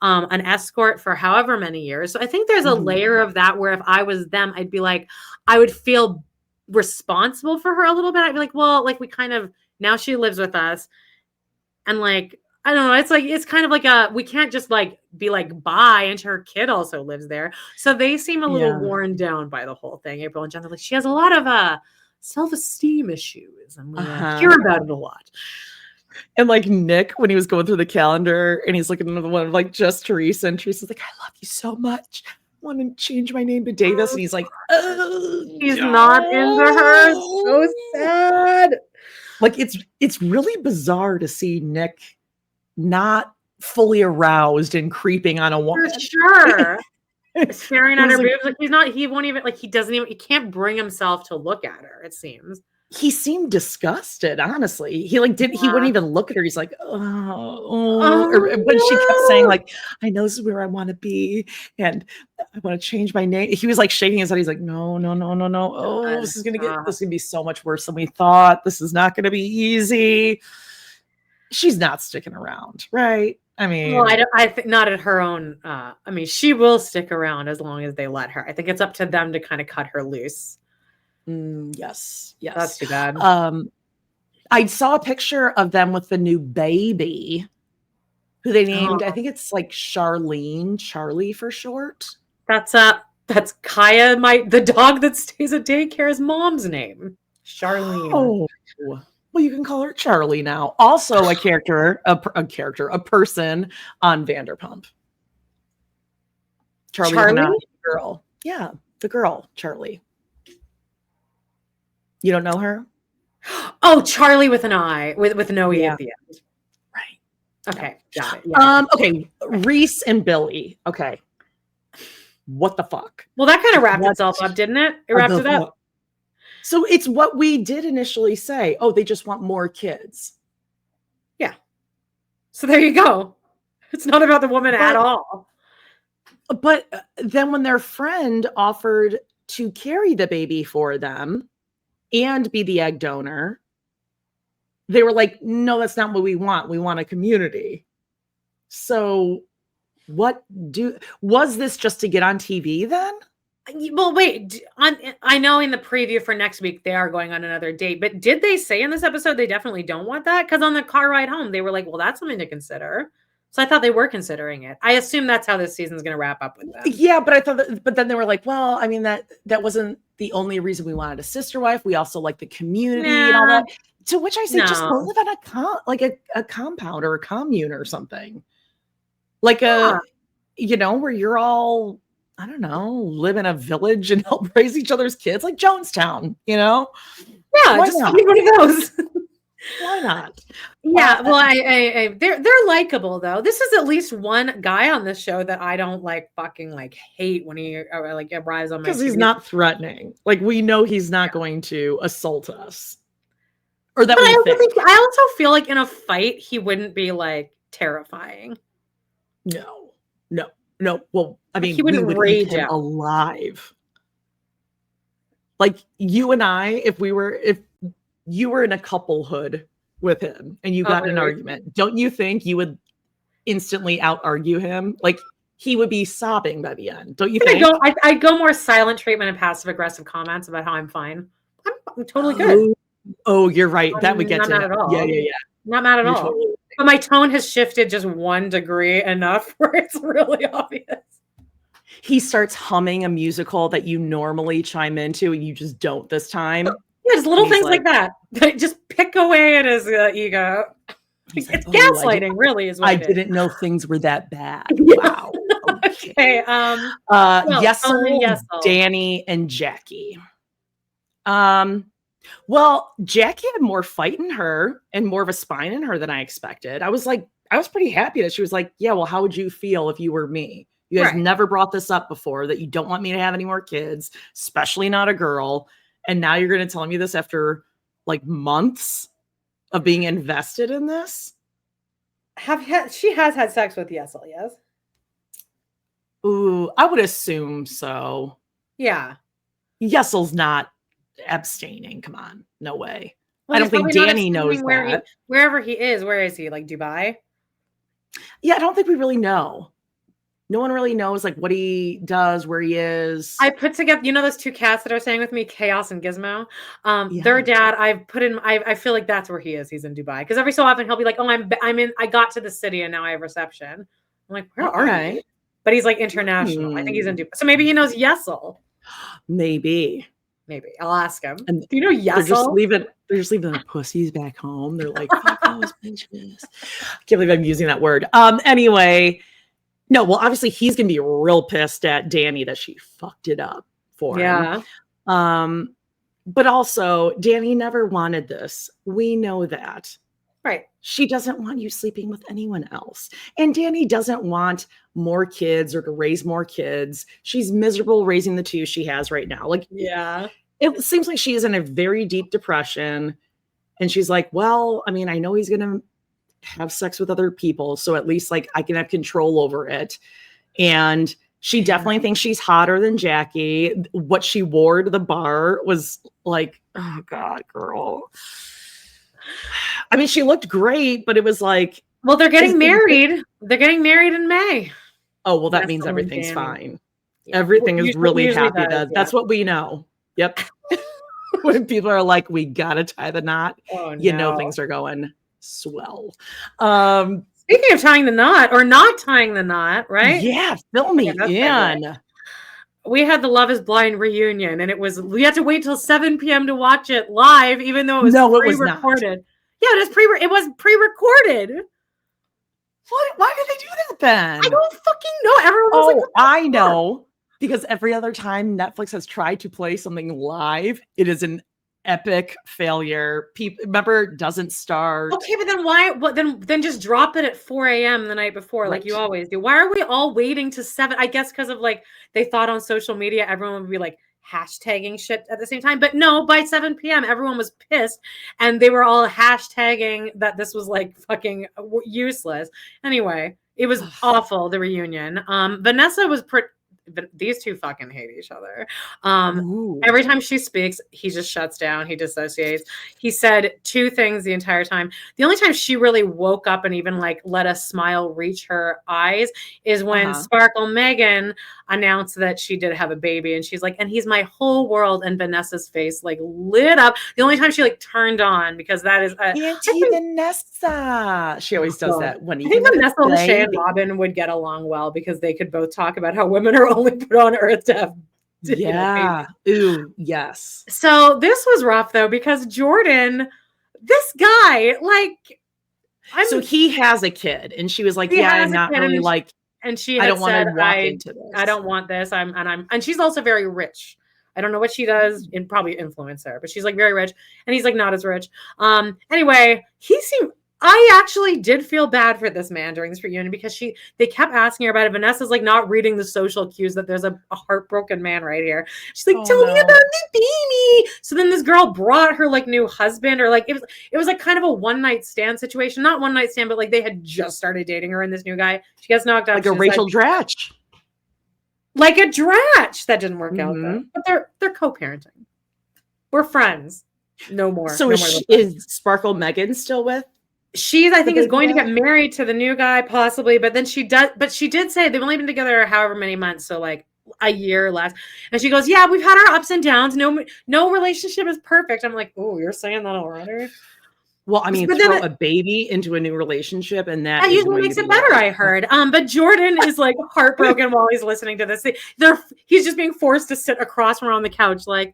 an escort for however many years. So I think there's a layer of that where if I was them, I'd be like, I would feel responsible for her a little bit. I'd be like, well, like we kind of, now she lives with us. And like, I don't know. It's like, it's kind of like we can't just like be like, bye. And her kid also lives there. So they seem a little worn down by the whole thing. April and Jen, like, she has a lot of self-esteem issues, and we hear about it a lot. And like Nick, when he was going through the calendar and he's looking at the one of like just Teresa, and Teresa's like, I love you so much. I want to change my name to Davis. And he's like, he's not into her. So sad. Like, it's really bizarre to see Nick not fully aroused and creeping on a woman. For sure. Staring at her boobs. Like, he won't even, like, he can't bring himself to look at her, it seems. He seemed disgusted, honestly. He like he wouldn't even look at her. He's like, but she kept saying like, I know this is where I want to be, and I want to change my name. He was like shaking his head. He's like, no. Oh, this is gonna be so much worse than we thought. This is not gonna be easy. She's not sticking around, right? I mean, well, I think not at her own. I mean, she will stick around as long as they let her. I think it's up to them to kind of cut her loose. Yes. That's too bad. I saw a picture of them with the new baby, who they named. I think it's like Charlie for short. That's Kaya, the dog that stays at daycare's mom's name, Charlene. Oh, well, you can call her Charlie now. Also, a person on Vanderpump. Charlie? Girl. Yeah, the girl, Charlie. You don't know her? Oh, Charlie with an I, with no E at the end. Right. Okay, got it. Yeah. Okay, Reese and Billy. Okay. What the fuck? Well, that kind of wrapped itself up, didn't it? It wrapped it up. So it's what we did initially say. Oh, they just want more kids. Yeah. So there you go. It's not about the woman at all. But then when their friend offered to carry the baby for them and be the egg donor, they were like, no, that's not what we want. We want a community. So was this just to get on TV then? Well, wait, I know in the preview for next week, they are going on another date, but did they say in this episode, they definitely don't want that? Because on the car ride home, they were like, well, that's something to consider. So I thought they were considering it. I assume that's how this season's going to wrap up with them. Yeah, but I thought but then they were like, well, I mean, that wasn't the only reason we wanted a sister wife. We also like the community and all that. To which I say, just go live on a compound or a commune or something. Like where you're all, I don't know, live in a village and help raise each other's kids, like Jonestown, Yeah, why just not? be one of those. Why not? Yeah, well, they're likable though. This is at least one guy on this show that I don't hate when he arrives on my because TV. he's not threatening. Like we know he's not going to assault us, or that. But I also feel like in a fight he wouldn't be like terrifying. No. Well, I mean, he wouldn't we would rage eat him out alive. Like you and I, if you were in a couplehood with him and you got in an argument, don't you think you would instantly out argue him? Like he would be sobbing by the end. Don't you think? I'd go more silent treatment and passive aggressive comments about how I'm fine. I'm totally good. Oh, you're right. That would get not to mad at all. Yeah. Not mad at You're all. totally But my tone has shifted just 1 degree enough where it's really obvious. He starts humming a musical that you normally chime into and you just don't this time. Yeah, just little things like that. Just pick away at his ego. It's gaslighting, really, is what I didn't know things were that bad. Yeah. Wow. Okay. Yesel, Danny, and Jackie. Well, Jackie had more fight in her and more of a spine in her than I expected. I was pretty happy that she was like, yeah, well, how would you feel if you were me? You guys never brought this up before, that you don't want me to have any more kids, especially not a girl. And now you're going to tell me this after like months of being invested in this? She has had sex with Yesel, yes? Ooh, I would assume so. Yeah. Yesel's not abstaining. Come on. No way. Well, I don't think Danny knows that. Wherever he is, where is he? Like Dubai? Yeah, I don't think we really know. No one really knows like what he does, where he is. I put together, those two cats that are staying with me, Chaos and Gizmo. Their dad, I feel like that's where he is. He's in Dubai. Because every so often he'll be like, oh, I got to the city and now I have reception. I'm like, where are you? But he's like international. I think he's in Dubai. So maybe he knows Yesel. Maybe. I'll ask him. And do you know Yesel? They're just leaving the pussies back home. They're like, fuck those bitches. Can't believe I'm using that word. Anyway. No, well, obviously he's gonna be real pissed at Danny that she fucked it up for him. But also Danny never wanted this. We know that. Right. She doesn't want you sleeping with anyone else. And Danny doesn't want more kids or to raise more kids. She's miserable raising the two she has right now. Like, yeah. It seems like she is in a very deep depression. And she's like, well, I mean, I know he's gonna have sex with other people, so at least like I can have control over it. And she definitely thinks she's hotter than Jackie. What she wore to the bar was like, oh god, girl. I mean, she looked great, but it was like, well, they're getting married. They're getting married in May. Oh, well, that means everything's fine. Yeah. Everything is really happy. That's what we know. Yep. When people are like, we gotta tie the knot, you know things are going swell. Speaking of tying the knot or not tying the knot, right? Yeah, fill me in. We had the Love is Blind reunion, and we had to wait till 7 p.m. to watch it live, even though it was pre-recorded. Yeah, it was pre-recorded. What? Why did they do that then? I don't fucking know. Everyone was like, I know. Because every other time Netflix has tried to play something live, it is an epic failure. People remember doesn't start. Okay, but then why? Well, then just drop it at 4 a.m. the night before, like you always do. Why are we all waiting to 7? I guess because of like they thought on social media everyone would be like hashtagging shit at the same time. But no, by 7 p.m. everyone was pissed, and they were all hashtagging that this was like fucking useless. Anyway, it was awful. The reunion. Vanessa was these two fucking hate each other. Every time she speaks, he just shuts down. He dissociates. He said 2 things the entire time. The only time she really woke up and even like let a smile reach her eyes is when Sparkle Megan announced that she did have a baby, and she's like, and he's my whole world, and Vanessa's face like lit up. The only time she like turned on, because that is Auntie Vanessa. She always does that when I think Vanessa, Lachey, and Robyn would get along well because they could both talk about how women are only put on earth to have Ooh, yes. So this was rough though, because Jordan, this guy, like, so he has a kid, and she was like, yeah, I'm not really like, and she I don't want to walk into this. I don't want this. And she's also very rich. I don't know what she does, and probably influencer, but she's like very rich, and he's like not as rich. Anyway, I actually did feel bad for this man during this reunion, because they kept asking her about it. Vanessa's like not reading the social cues that there's a heartbroken man right here. She's like, tell me about the baby. So then this girl brought her like new husband, or like it was like kind of a one night stand situation. Not one night stand, but like they had just started dating her and this new guy. She gets knocked out. Like a Rachel Dratch. Like a Dratch. That didn't work out though. But they're co-parenting. We're friends. No more. So is Sparkle Megan still with? I think, is going to get married to the new guy, possibly. But then she did say they've only been together however many months, so like a year less. And she goes, yeah, we've had our ups and downs. No relationship is perfect. I'm like, oh, you're saying that already? Well, I mean, throw a baby into a new relationship, and that usually makes it better, I heard. But Jordan is like heartbroken while he's listening to this. He's just being forced to sit across from her on the couch, like,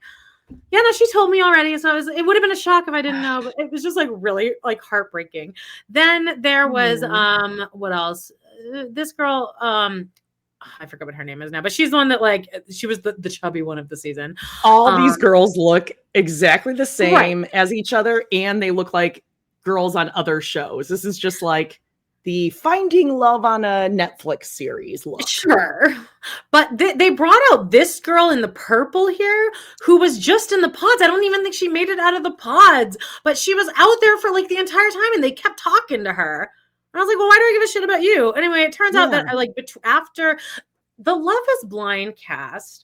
yeah, no, she told me already. So it would have been a shock if I didn't know, but it was just like really like heartbreaking. Then there was, what else? This girl, I forgot what her name is now, but she's the one that like, she was the chubby one of the season. All these girls look exactly the same as each other, and they look like girls on other shows. This is just like the Finding Love on a Netflix series look. Sure. But they brought out this girl in the purple here who was just in the pods. I don't even think she made it out of the pods, but she was out there for like the entire time, and they kept talking to her. And I was like, well, why do I give a shit about you? Anyway, it turns out that after the Love is Blind cast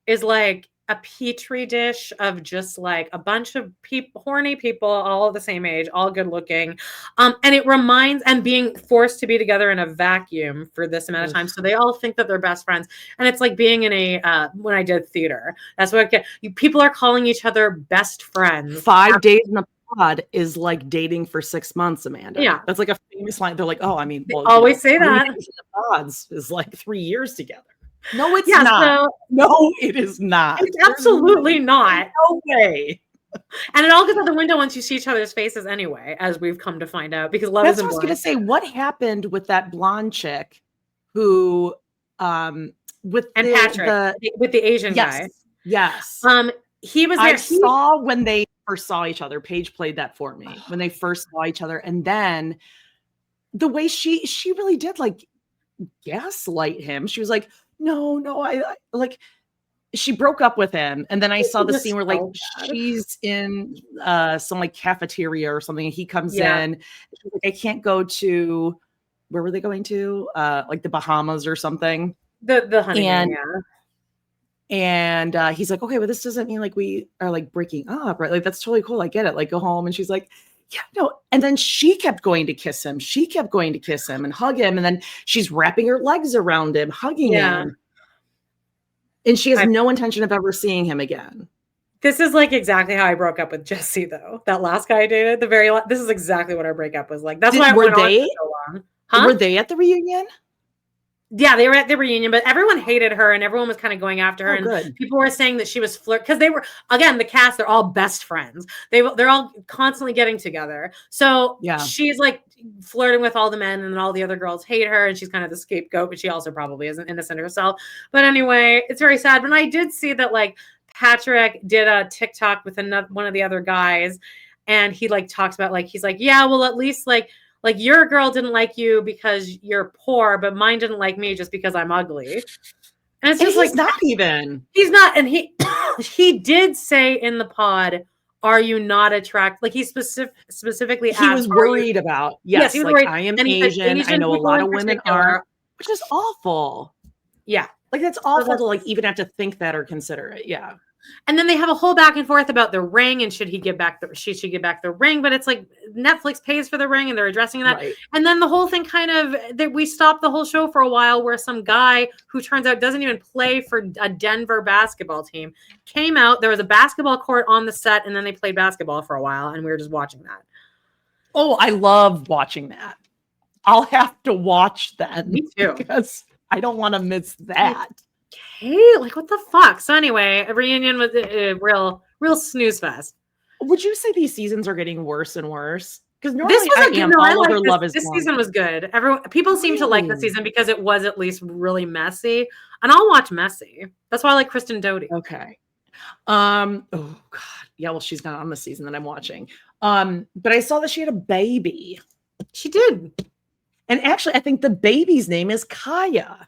is like a petri dish of just like a bunch of horny people, all the same age, all good looking. And it reminds, and being forced to be together in a vacuum for this amount of time. So they all think that they're best friends. And it's like being in when I did theater, that's what people are calling each other best friends. 5 days in a pod is like dating for 6 months, Amanda. Yeah. That's like a famous line. They're like, oh, I mean, well, always say that. Pods is like 3 years together. No, it's not. No, it is not. It's absolutely not. No way. And it all goes out the window once you see each other's faces anyway, as we've come to find out, because Love Isn't Blind. I was going to say, what happened with that blonde chick who, with Patrick, with the Asian guy. Yes. He was there. I saw when they first saw each other. Paige played that for me when they first saw each other. And then the way she really did like gaslight him. She was like, no, I like, she broke up with him. And then I saw the scene where like she's in some like cafeteria or something. And he comes in. She's like, I can't go to, where were they going to? Like the Bahamas or something. The honeymoon, And he's like, okay, but this doesn't mean like we are like breaking up, right? Like, that's totally cool. I get it. Like, go home. And she's like, yeah, no. And then she kept going to kiss him. She kept going to kiss him and hug him. And then she's wrapping her legs around him, hugging him. And she has no intention of ever seeing him again. This is like exactly how I broke up with Jesse, though. That last guy I dated, this is exactly what our breakup was like. That's why were they? So long. Huh? Were they at the reunion? Yeah, they were at the reunion, but everyone hated her and everyone was kind of going after her. Good. People were saying that she was because they were, again, the cast, they're all best friends. They're all constantly getting together. So she's like flirting with all the men, and then all the other girls hate her, and she's kind of the scapegoat, but she also probably isn't innocent herself. But anyway, it's very sad. But I did see that like Patrick did a TikTok with one of the other guys, and he like talks about like, he's like, yeah, well, at least like your girl didn't like you because you're poor, but mine didn't like me just because I'm ugly. And it's just like, he's not. And he did say in the pod, are you not attracted? Like he specifically asked, he was worried about, yes, he was like worried. I am Asian. I know a lot of women are, which is awful. Yeah. Like, that's awful to like even have to think that or consider it. Yeah. And then they have a whole back and forth about the ring and she should give back the ring, but it's like Netflix pays for the ring and they're addressing that. Right. And then the whole thing kind of that we stopped the whole show for a while where some guy who turns out doesn't even play for a Denver basketball team came out. There was a basketball court on the set and then they played basketball for a while and we were just watching that. Oh, I love watching that. I'll have to watch that. Me too. Because I don't want to miss that. Hey, like what the fuck? So anyway, a reunion was a real snooze fest. Would you say these seasons are getting worse and worse? Because normally this was this season was good. People seem to like the season because it was at least really messy. And I'll watch messy. That's why I like Kristen Doty. Okay. Oh God. Yeah, well, she's not on the season that I'm watching. But I saw that she had a baby. She did. And actually, I think the baby's name is Kaya.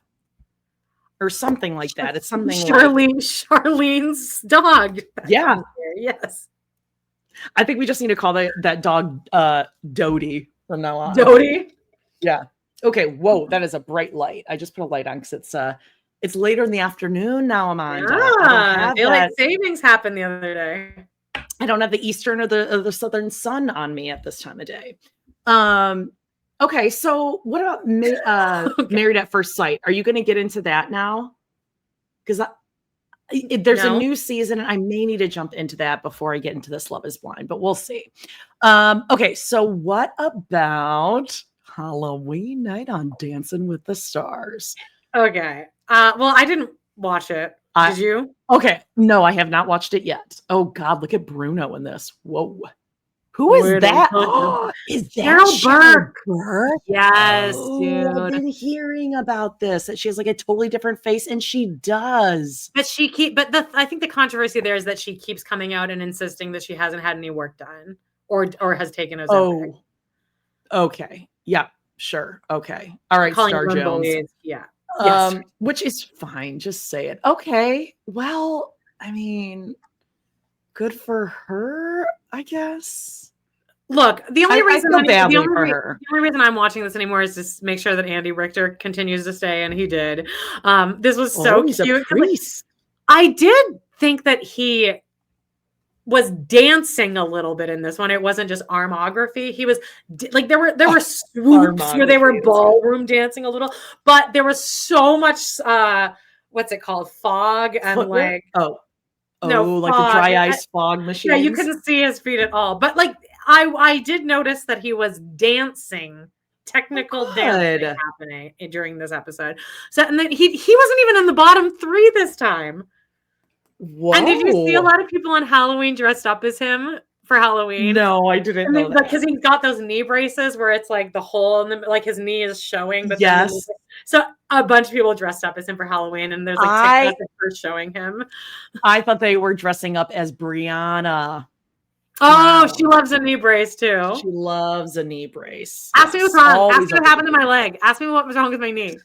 Or something like that. It's something Charlene's dog. Yeah. Yes. I think we just need to call that dog Dodie from now on. Dodie? Yeah. Okay. Whoa, that is a bright light. I just put a light on because it's later in the afternoon now, Amanda. Yeah. Daylight savings happened the other day. I don't have the eastern or the southern sun on me at this time of day. Okay, so what about Married at First Sight? Are you going to get into that now? Because there's a new season, and I may need to jump into that before I get into this Love is Blind, but we'll see. Okay, so what about Halloween night on Dancing with the Stars? Okay. Well, I didn't watch it. Did you? Okay. No, I have not watched it yet. Oh, God, look at Bruno in this. Whoa. Who is that? Oh, is that Cheryl Burke? Yes, dude. I've been hearing about this. That she has like a totally different face, and she does. But I think the controversy there is that she keeps coming out and insisting that she hasn't had any work done or has taken Ozempic. Oh, okay. Yeah, sure. Okay. All right, Star Jones. Yeah. Yes. Which is fine. Just say it. Okay. Well, I mean, good for her, I guess. Look, the only reason I'm watching this anymore is to make sure that Andy Richter continues to stay, and he did. This was so cute. I did think that he was dancing a little bit in this one. It wasn't just armography. He was like there were swoops where they were ballroom dancing a little, but there was so much what's it called, fog and like like the dry ice fog machine. Yeah, you couldn't see his feet at all, but like. I did notice that he was dancing, technical dancing happening during this episode. So, and then he wasn't even in the bottom 3 this time. Whoa. And did you see a lot of people on Halloween dressed up as him for Halloween? No, I didn't know that. Because he's got those knee braces where it's like the hole in the, like his knee is showing. But yes. So a bunch of people dressed up as him for Halloween, and there's like TikTok for showing him. I thought they were dressing up as Brianna. Oh, she loves a knee brace too. She loves a knee brace. Ask me what's wrong. Ask me what happened to my leg. Ask me what was wrong with my knee.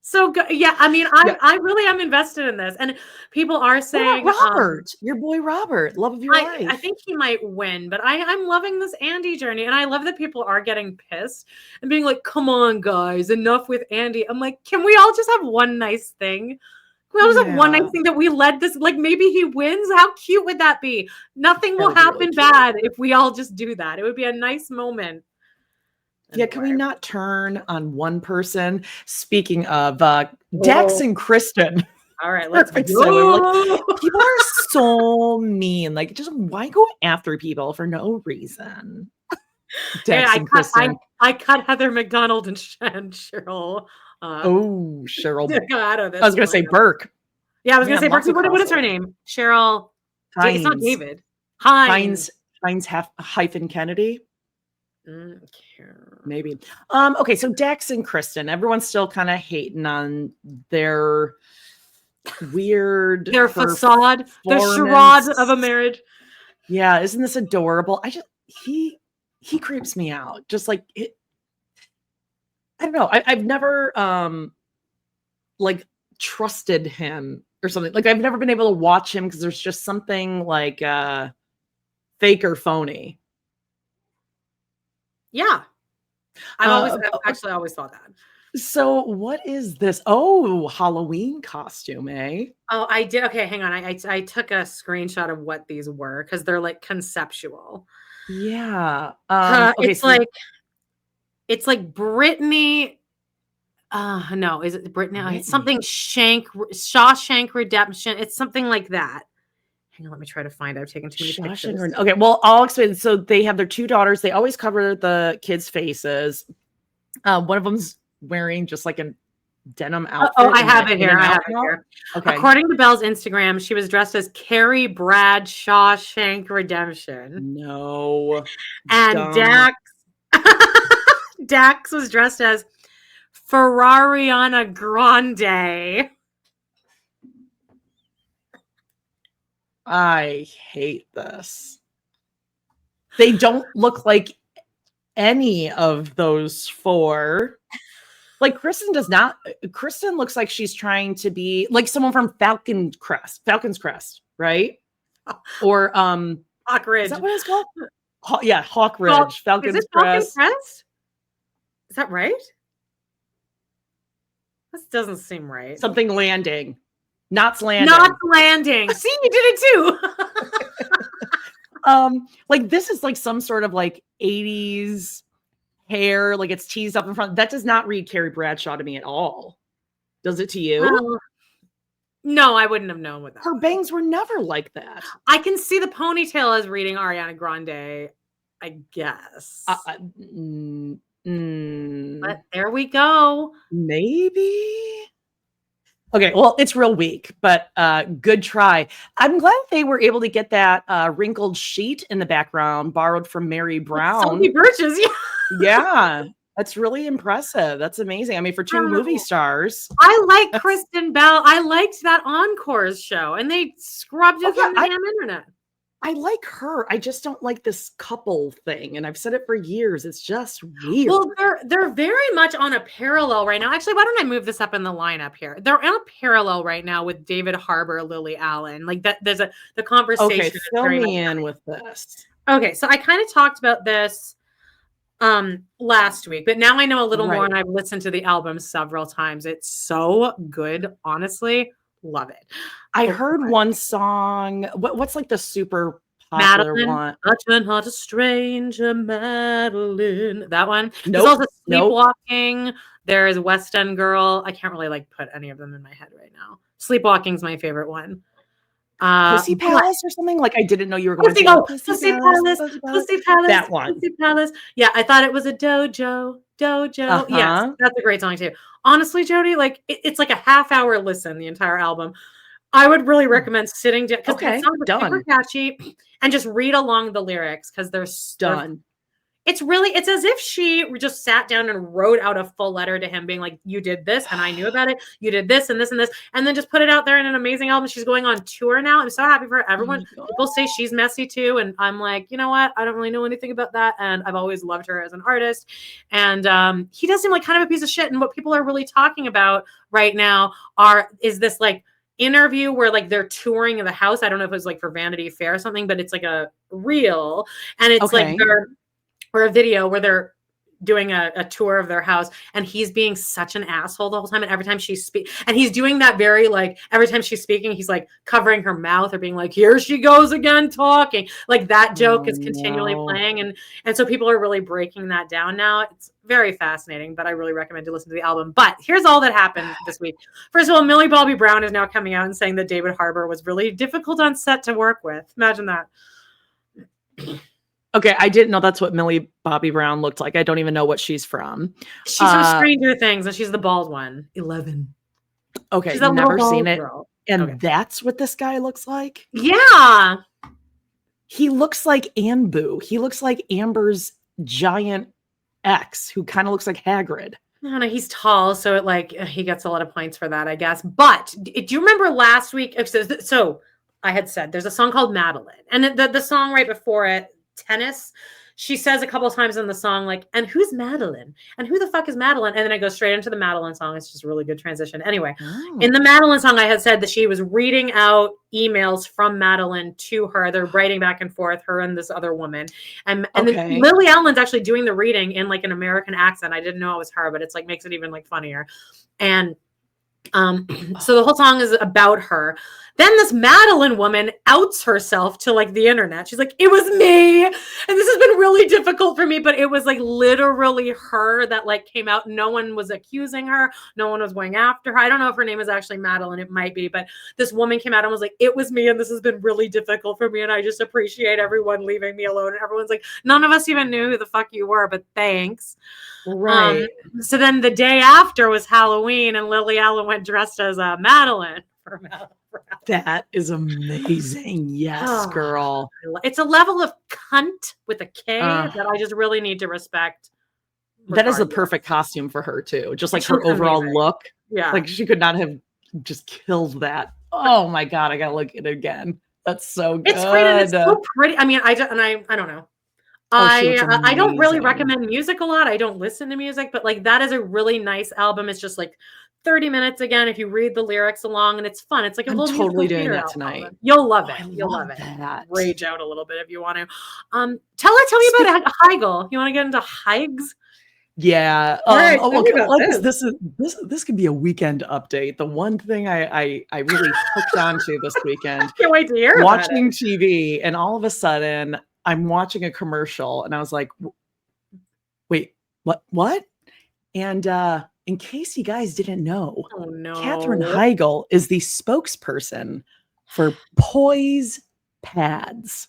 So yeah, I mean, I really am invested in this, and people are saying Robert, your boy Robert, love of your life. I think he might win, but I'm loving this Andy journey, and I love that people are getting pissed and being like, "Come on, guys, enough with Andy." I'm like, can we all just have one nice thing? That was one nice thing that we led this. Like maybe he wins. How cute would that be? Nothing will happen bad if we all just do that. It would be a nice moment. Yeah, can we not turn on one person? Speaking of Dax and Kristen. All right, let's go. Like, people are so mean. Like, just why go after people for no reason? Dax and Kristen. I cut Heather McDonald and Cheryl. Cheryl. Out of this I was going to say Burke. Yeah, I was going to say Burke. What is her name? Cheryl. Hines. It's not David. Hines hyphen Kennedy. Maybe. Okay, so Dax and Kristen. Everyone's still kind of hating on their weird, their facade, their charade of a marriage. Yeah, isn't this adorable? He creeps me out. Just like it. I don't know. I've never like trusted him or something. Like I've never been able to watch him because there's just something like fake or phony. Yeah. I've actually always thought that. So what is this? Oh, Halloween costume, eh? Oh, I did. Okay, hang on. I took a screenshot of what these were because they're like conceptual. Yeah. Okay, it's like Brittany. No, is it Brittany? It's something Shawshank Redemption. It's something like that. Hang on, let me try to find it. I've taken too many pictures. Okay, well, I'll explain. So they have their 2 daughters. They always cover the kids' faces. One of them's wearing just like a denim outfit. Oh, I have it here. Okay. According to Belle's Instagram, she was dressed as Carrie Brad Shawshank Redemption. No. And Dax was dressed as Ferrariana Grande. I hate this. They don't look like any of those 4. Like Kristen does not. Kristen looks like she's trying to be like someone from Falcon's Crest, right? Or Hawk Ridge. Is that what it's called? Hawk Ridge. Falcon's Crest. Is that right? This doesn't seem right. Something landing. Knots Landing. Knots Landing. See, you did it too. Like this is like some sort of like 80s hair, like it's teased up in front. That does not read Carrie Bradshaw to me at all. Does it to you? No, I wouldn't have known what that. Her bangs were never like that. I can see the ponytail as reading Ariana Grande, I guess. But there we go. Maybe. Okay, well, it's real weak, but good try. I'm glad they were able to get that wrinkled sheet in the background borrowed from Mary Brown. So many birches, yeah. Yeah, that's really impressive. That's amazing. I mean, for 2 movie stars. I like Kristen Bell. I liked that Encores show, and they scrubbed it from the damn internet. I like her. I just don't like this couple thing. And I've said it for years. It's just weird. Well, they're very much on a parallel right now. Actually, why don't I move this up in the lineup here? They're on a parallel right now with David Harbour, Lily Allen. Like that, there's the conversation. Okay, fill me in with this. Okay, so I kind of talked about this last week, but now I know a little more, and I've listened to the album several times. It's so good, honestly. Love it. I heard one song. What's like the super popular Madeline, one? Touching Heart a Stranger, Madeline. That one. Nope. There's also Sleepwalking. Nope. There is West End Girl. I can't really like put any of them in my head right now. Sleepwalking's my favorite one. Pussy Palace or something? Like I didn't know you were going to go Pussy Palace. That one. Pussy Palace. Yeah, I thought it was a dojo. Yes, that's a great song too. Honestly, Jody, like it's like a half-hour listen, the entire album. I would really recommend sitting down because it sounds super catchy, and just read along the lyrics because they're done. It's as if she just sat down and wrote out a full letter to him being like, you did this and I knew about it. You did this and this and this. And then just put it out there in an amazing album. She's going on tour now. I'm so happy for her. Everyone. People say she's messy too. And I'm like, you know what? I don't really know anything about that. And I've always loved her as an artist. And he does seem like kind of a piece of shit. And what people are really talking about right now is this like interview where like they're touring the house. I don't know if it was like for Vanity Fair or something, but it's like a reel. And it's like or a video where they're doing a tour of their house, and he's being such an asshole the whole time. And every time she speaks, and he's doing that very like every time she's speaking, he's like covering her mouth or being like, here she goes again talking. Like that joke is continually playing. And so people are really breaking that down now. It's very fascinating, but I really recommend to listen to the album. But here's all that happened this week. First of all, Millie Bobby Brown is now coming out and saying that David Harbour was really difficult on set to work with. Imagine that. Okay, I didn't know that's what Millie Bobby Brown looked like. I don't even know what she's from. She's from Stranger Things, and she's the bald one. 11. Okay, she's never seen it. Girl. And that's what this guy looks like? Yeah. He looks like Anbu. He looks like Amber's giant ex, who kind of looks like Hagrid. I don't know. He's tall, so it like he gets a lot of points for that, I guess. But do you remember last week? So I had said there's a song called Madeline, and the song right before it, Tennis, she says a couple of times in the song, like, and who's Madeline? And who the fuck is Madeline? And then I go straight into the Madeline song. It's just a really good transition. Anyway, in the Madeline song, I had said that she was reading out emails from Madeline to her. They're writing back and forth, her and this other woman. And then Lily Allen's actually doing the reading in like an American accent. I didn't know it was her, but it's like makes it even like funnier. And so the whole song is about her. Then this Madeline woman outs herself to like the internet. She's like, it was me. And this has been really difficult for me, but it was like literally her that like came out. No one was accusing her. No one was going after her. I don't know if her name is actually Madeline. It might be, but this woman came out and was like, it was me. And this has been really difficult for me. And I just appreciate everyone leaving me alone. And everyone's like, none of us even knew who the fuck you were, but thanks. Right. So then the day after was Halloween and Lily Allen went dressed as Madeline. That is amazing. Yes, girl. It's a level of cunt with a K that I just really need to respect. That is the perfect costume for her too. Just like her overall look. Yeah. Like she could not have just killed that. Oh my God. I gotta look at it again. That's so good. It's great and it's so pretty. I mean, I don't know. I don't really recommend music a lot. I don't listen to music, but like that is a really nice album. It's just like 30 minutes again if you read the lyrics along, and it's fun. It's like a little totally doing that tonight. You'll love it. You'll love it. Rage out a little bit if you want to. Tell me about Heigl. You want to get into Heigs? Yeah. Okay. This could be a weekend update. The one thing I really hooked onto this weekend. Can't wait to hear watching TV, and all of a sudden I'm watching a commercial, and I was like, "Wait, what?" And in case you guys didn't know, Kathryn Heigl is the spokesperson for Poise Pads.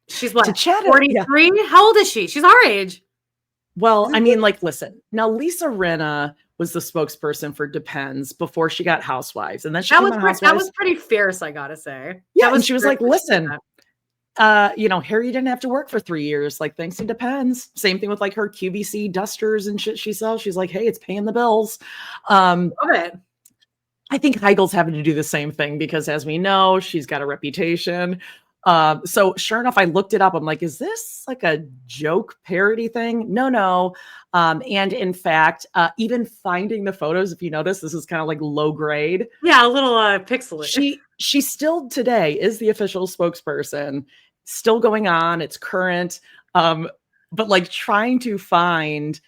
She's what? 43? Yeah. How old is she? She's our age. Well, I mean, like, listen. Now, Lisa Rinna was the spokesperson for Depends before she got Housewives, and then she that was pretty fierce, I gotta say. Yeah, and she was like, "Listen, Harry didn't have to work for 3 years. Like, thanks to Depends." Same thing with like her QVC dusters and shit she sells. She's like, "Hey, it's paying the bills." Okay. I think Heigl's having to do the same thing because, as we know, she's got a reputation. So sure enough, I looked it up. I'm like, is this like a joke parody thing? No. And in fact, even finding the photos, if you notice, this is kind of like low grade. Yeah, a little pixelated. She still today is the official spokesperson, still going on. It's current. But like trying to find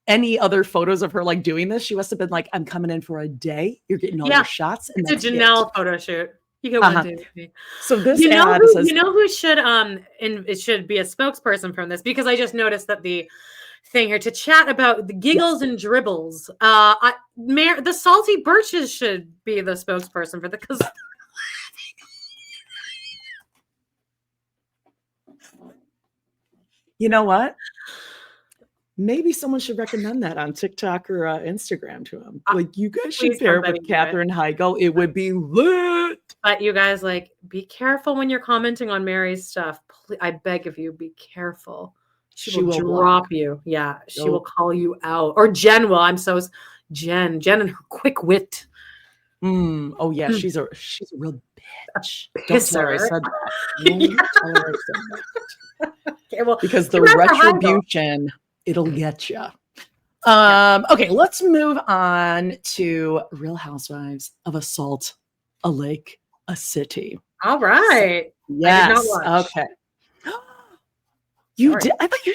any other photos of her like doing this, she must have been like, I'm coming in for a day. You're getting all your shots. And it's a Janelle photo shoot. You get one day. So this ad says, who should it should be a spokesperson from this, because I just noticed that the thing here to chat about the giggles and dribbles. The Salty Birches should be the spokesperson for the because you know what? Maybe someone should recommend that on TikTok or Instagram to him. Like, you guys should pair with Kathryn Heigl. It would be lit. But you guys, like, be careful when you're commenting on Mary's stuff. Please, I beg of you, be careful. She will drop you. Yeah, she will call you out. Or Jen will. Jen and her quick wit. Oh yeah, she's a real bitch. Don't tell her I said that. Okay, well, because the retribution, it'll get you. Okay, let's move on to Real Housewives of Assault, a Lake, a City. All right. So, yes. Okay. You did? I thought you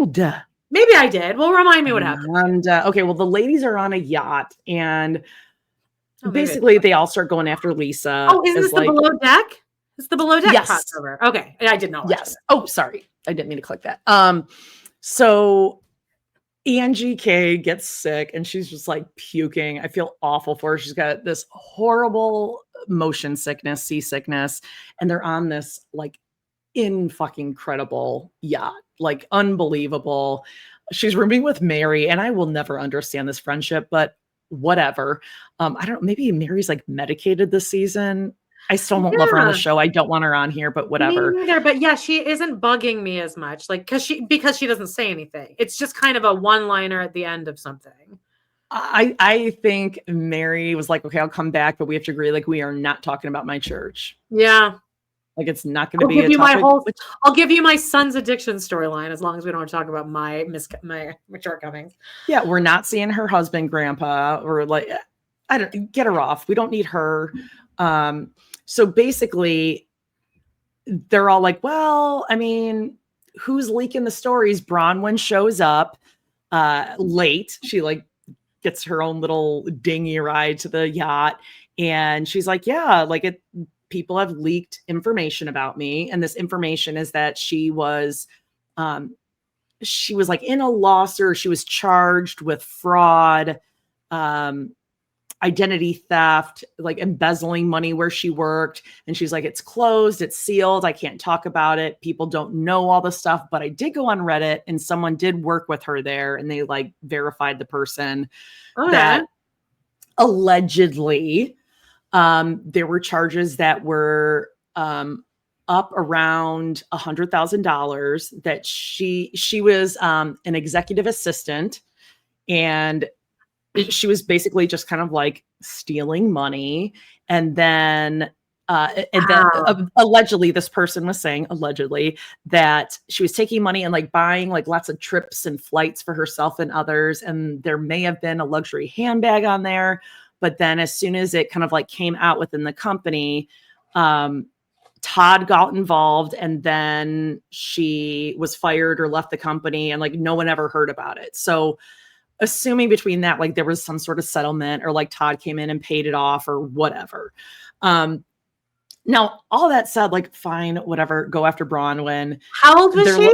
did. Maybe I did. Well, remind me what happened. And okay, well, the ladies are on a yacht, and basically they all start going after Lisa. Oh, isn't this the below deck? It's the below deck crossover. Okay, I did not watch it. Oh, sorry, I didn't mean to click that. So Angie K gets sick, and she's just like puking. I feel awful for her. She's got this horrible motion sickness, seasickness, and they're on this like incredible yacht, like unbelievable. She's rooming with Mary, and I will never understand this friendship, but whatever. I don't know, maybe Mary's like medicated this season. I still don't love her on the show. I don't want her on here, but whatever. Me neither, but yeah, she isn't bugging me as much, like because she doesn't say anything. It's just kind of a one-liner at the end of something. I think Mary was like, okay, I'll come back, but we have to agree, like, we are not talking about my church. Yeah. Like it's not going to be a topic. I'll give you my son's addiction storyline as long as we don't talk about my shortcomings. Yeah, we're not seeing her husband, grandpa, or like, I don't get her off. We don't need her. So basically, they're all like, well, I mean, who's leaking the stories? Bronwyn shows up late. She like gets her own little dinghy ride to the yacht, and she's like, yeah, like people have leaked information about me. And this information is that she was like in a lawsuit. She was charged with fraud, identity theft, like embezzling money where she worked. And she's like, it's closed, it's sealed, I can't talk about it. People don't know all the stuff, but I did go on Reddit and someone did work with her there and they like verified the person that allegedly there were charges that were up around $100,000 that she was an executive assistant, and she was basically just kind of like stealing money. And then allegedly this person was saying that she was taking money and like buying like lots of trips and flights for herself and others. And there may have been a luxury handbag on there. But then as soon as it kind of like came out within the company, Todd got involved, and then she was fired or left the company, and like no one ever heard about it. So assuming between that, like there was some sort of settlement, or like Todd came in and paid it off or whatever. Now, all that said, like, fine, whatever, go after Bronwyn. How old was she?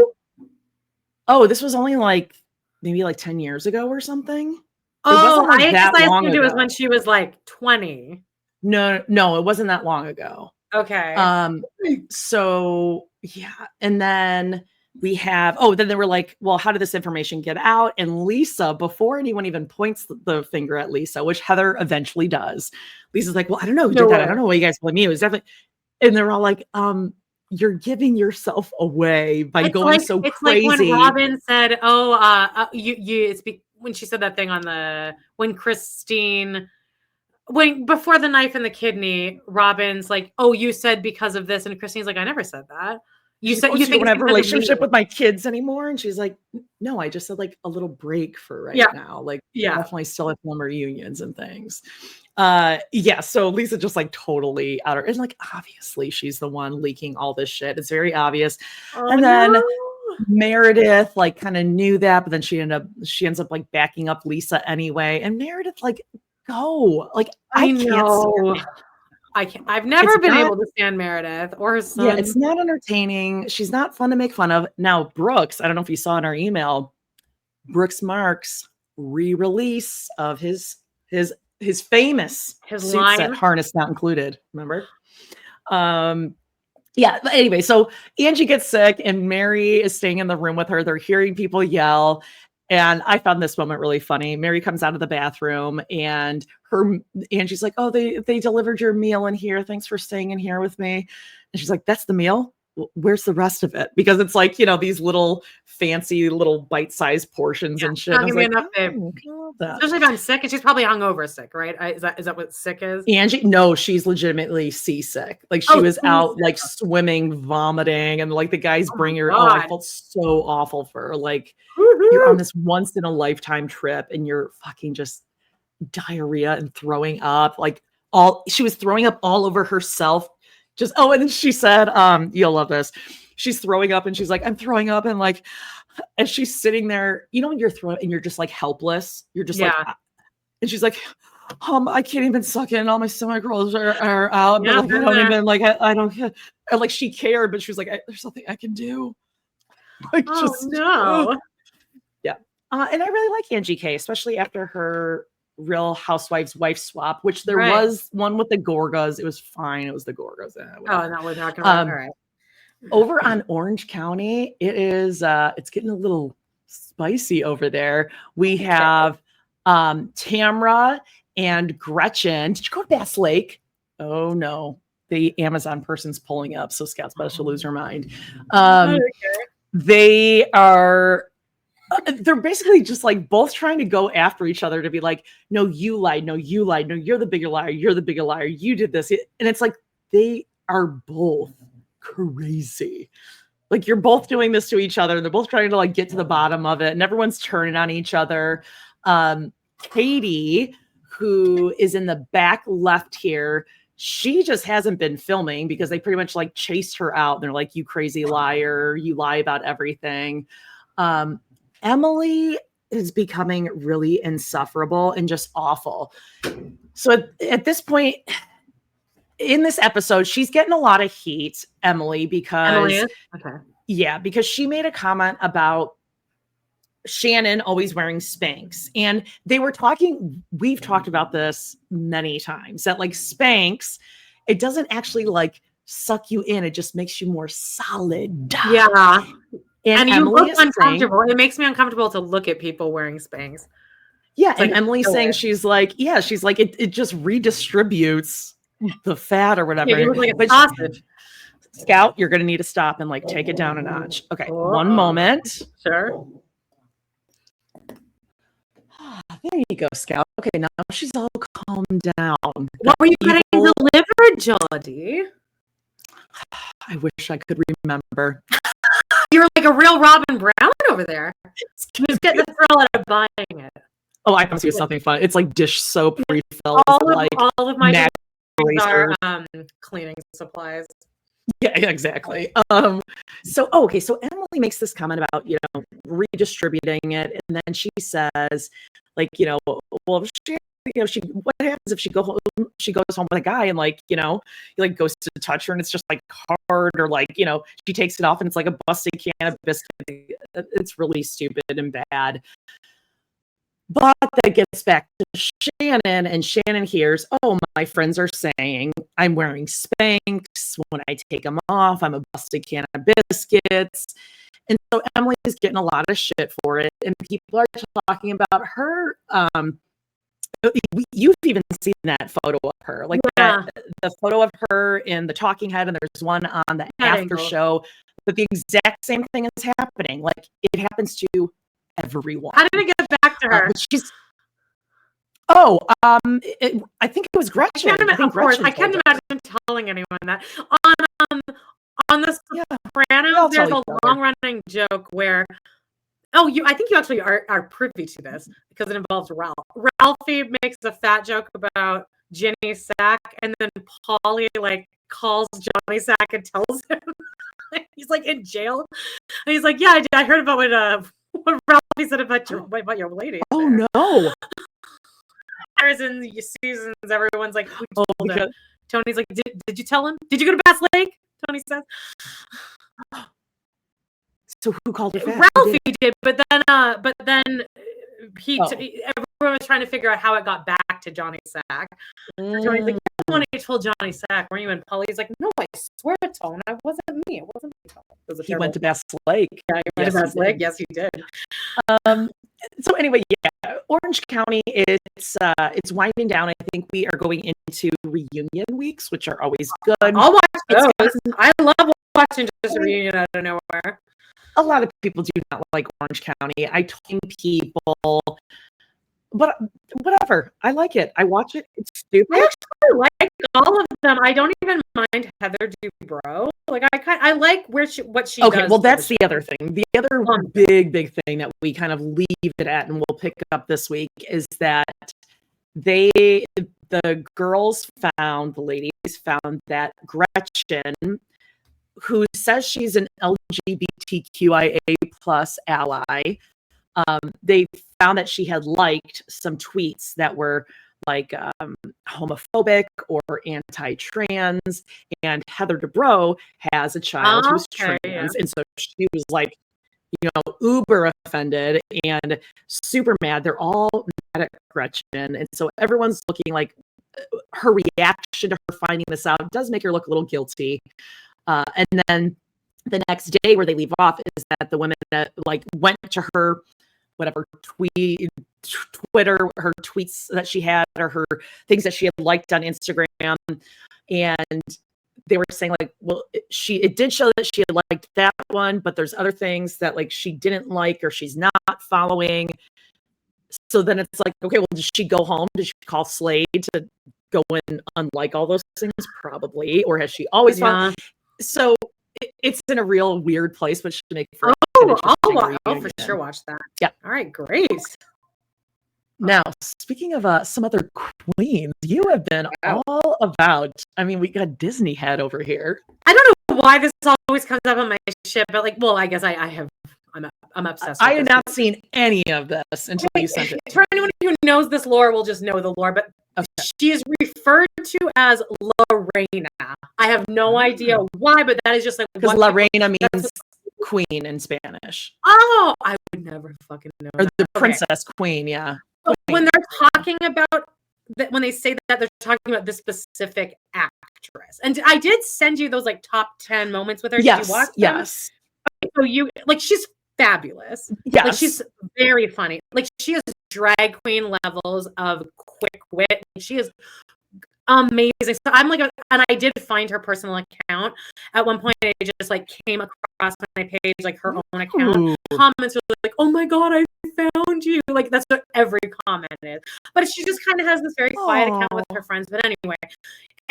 This was only like maybe like 10 years ago or something. I assumed it was when she was like 20. No, it wasn't that long ago. Okay. So yeah. And then we have, then they were like, well, how did this information get out? And Lisa, before anyone even points the finger at Lisa, which Heather eventually does, Lisa's like, well, I don't know who did that. I don't know why you guys blame me. It was definitely, and they're all like, you're giving yourself away by going so crazy. It's like when Robyn said, when she said that thing before the knife and the kidney, Robyn's like, oh, you said because of this. And Christine's like, I never said that. You think you don't have a relationship with my kids anymore? And she's like, no, I just said like a little break for now. Like, definitely still have film reunions and things. So Lisa just like totally and like, obviously she's the one leaking all this shit. It's very obvious. Then Meredith like kind of knew that, but then she ends up like backing up Lisa anyway. And Meredith like, go. Like, I can't. I've never been able to stand Meredith or her son. Yeah, it's not entertaining. She's not fun to make fun of. Now, Brooks, I don't know if you saw in our email, Brooks Marks re-release of his famous suit set, harness not included. Remember? Yeah. But anyway, so Angie gets sick and Mary is staying in the room with her. They're hearing people yell. And I found this moment really funny. Mary comes out of the bathroom and Angie's like, oh, they delivered your meal in here. Thanks for staying in here with me. And she's like, that's the meal? Where's the rest of it? Because it's like, these little fancy little bite-sized portions and shit. Not enough, especially if I'm sick, and she's probably hungover sick, right? Is that what sick is? Angie, no, she's legitimately seasick. Like she was out like swimming, vomiting, and like the guys bring her. Oh, I felt so awful for her. Like you're on this once in a lifetime trip, and you're fucking just diarrhea and throwing up. Like she was throwing up all over herself. And then she said, you'll love this. She's throwing up and she's like, I'm throwing up. And like, as she's sitting there, when you're throwing and you're just like helpless, you're just like, and she's like, I can't even suck in. All my stomach rolls are out. But like, I don't even like, I don't get, and like she cared, but she was like, there's nothing I can do. Like, yeah. And I really like Angie K, especially after her Real Housewives wife swap, which there was one with the Gorgas. It was fine. It was the Gorgas. No, we're not gonna. All right. Over on Orange County, it is it's getting a little spicy over there. We have Tamra and Gretchen. Did you go to Bass Lake? Oh no, the Amazon person's pulling up, so Scott's about to lose her mind. They are. They're basically just like both trying to go after each other to be like, no, you lied. No, you lied. No, you're the bigger liar. You're the bigger liar. You did this. And it's like, they are both crazy. Like, you're both doing this to each other. And they're both trying to like get to the bottom of it. And everyone's turning on each other. Kody, who is in the back left here, she just hasn't been filming because they pretty much like chased her out. They're like, you crazy liar. You lie about everything. Emily is becoming really insufferable and just awful. So at this point in this episode, she's getting a lot of heat, Emily, because because she made a comment about Shannon always wearing Spanx. And they were talking, we've talked about this many times, that like Spanx, it doesn't actually like suck you in. It just makes you more solid. Yeah. And you look uncomfortable. Saying, it makes me uncomfortable to look at people wearing Spanx. Yeah. And Emily's saying, she's like, it just redistributes the fat or whatever. Yeah, you look like a sausage. Scout, you're going to need to stop and like take it down a notch. Okay. One moment. Sure. There you go, Scout. Okay. Now she's all calmed down. What were you getting delivered, Jody? I wish I could remember. You're like a real Robyn Brown over there. Who's getting the thrill out of buying it? Oh, I promise you something fun. It's like dish soap refills. All of my things are cleaning supplies. Yeah, exactly. So Emily makes this comment about, redistributing it. And then she says, like, well, what happens if she goes home with a guy and he like goes to touch her and it's just like hard, or like, she takes it off and it's like a busted can of biscuit. It's really stupid and bad. But that gets back to Shannon, and Shannon hears, oh, my friends are saying I'm wearing Spanx. When I take them off, I'm a busted can of biscuits. And so Emily is getting a lot of shit for it. And people are talking about her. You've even seen that photo of her, like the photo of her in the talking head. And there's one on the after show. But the exact same thing is happening. Like, it happens to everyone. How did it get back to her? I think it was Gretchen. I can't imagine telling anyone that. On the Sopranos, there's a long-running joke where, I think you actually are privy to this because it involves Ralph. Ralphie makes a fat joke about Ginny Sack, and then Paulie calls Johnny Sack and tells him he's like in jail, and he's like, "Yeah, I heard about what Ralphie said about your lady." Oh no! In seasons, everyone's like, "Who told him?" Tony's like, "Did you tell him? Did you go to Bass Lake?" Tony says. So who called her fat? Ralphie did, but then everyone was trying to figure out how it got back to Johnny Sack. So Tony's like, "You're the one who told Johnny Sack, weren't you?" And Paulie's like, "No, I swear, Tone, it wasn't me. It wasn't me." He went to Bass Lake. Yeah, he went to Bass Lake. Yes, he did. So anyway, Orange County, it's winding down. I think we are going into reunion weeks, which are always good. I'll watch those. I love watching just a reunion out of nowhere. A lot of people do not like Orange County. I told people, but whatever. I like it. I watch it. It's stupid. I actually like all of them. I don't even mind Heather Dubrow. Like, I like what she does. Okay, well, that's the other thing. The other big thing that we kind of leave it at, and we'll pick up this week, is that the ladies found that Gretchen, who says she's an LGBTQIA plus ally, they found that she had liked some tweets that were like homophobic or anti-trans, and Heather Dubrow has a child who's trans, and so she was like, uber offended and super mad. They're all mad at Gretchen, and so everyone's looking like her reaction to her finding this out does make her look a little guilty. And then the next day where they leave off is that the women that went to her Twitter, her tweets that she had, or her things that she had liked on Instagram, and they were saying well, it did show that she had liked that one, but there's other things that she didn't like or she's not following. So then it's like, okay, well, did she go home? Did she call Slade to go and unlike all those things? Probably. Or has she always followed? So it's in a real weird place, but should make for I'll for sure watch that. Yeah. All right, great. Now, speaking of some other queens, you have been all about. I mean, we got Disney head over here. I don't know why this always comes up on my shit, but like, well, I guess I have. I'm obsessed. I have not seen any of this until you sent it. For anyone who knows this lore, will just know the lore. But she is referred to as Lorena. I have no idea why, but that is just like because Lorena means queen in Spanish. Oh, I would never fucking know. Or the princess queen, yeah. When they're talking about that, when they say that, they're talking about this specific actress. And I did send you those like top 10 moments with her. Yes, did you watch them? yes. Okay, so you like, she's fabulous. Yes. Like, she's very funny. Like, she has drag queen levels of quick wit. She is amazing. So I'm like, and I did find her personal account at one point. I just like came across my page, like her own account. Ooh. Comments were like, "Oh my god, I found you!" Like, that's what every comment is. But she just kind of has this very quiet account with her friends. But anyway,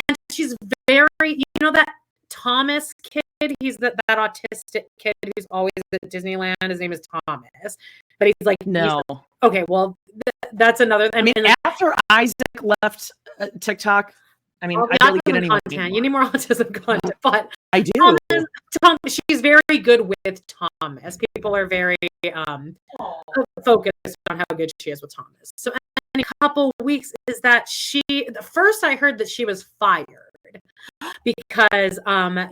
and she's very, you know, that Thomas kid. He's that autistic kid who's always at Disneyland. His name is Thomas, but he's like, no. Okay, well, that's another. I mean, after Isaac left TikTok, I mean, I barely get any content. You need more autism content, but I do. She's very good with Thomas. People are very focused on how good she is with Thomas. So, in a couple weeks, is that first I heard that she was fired because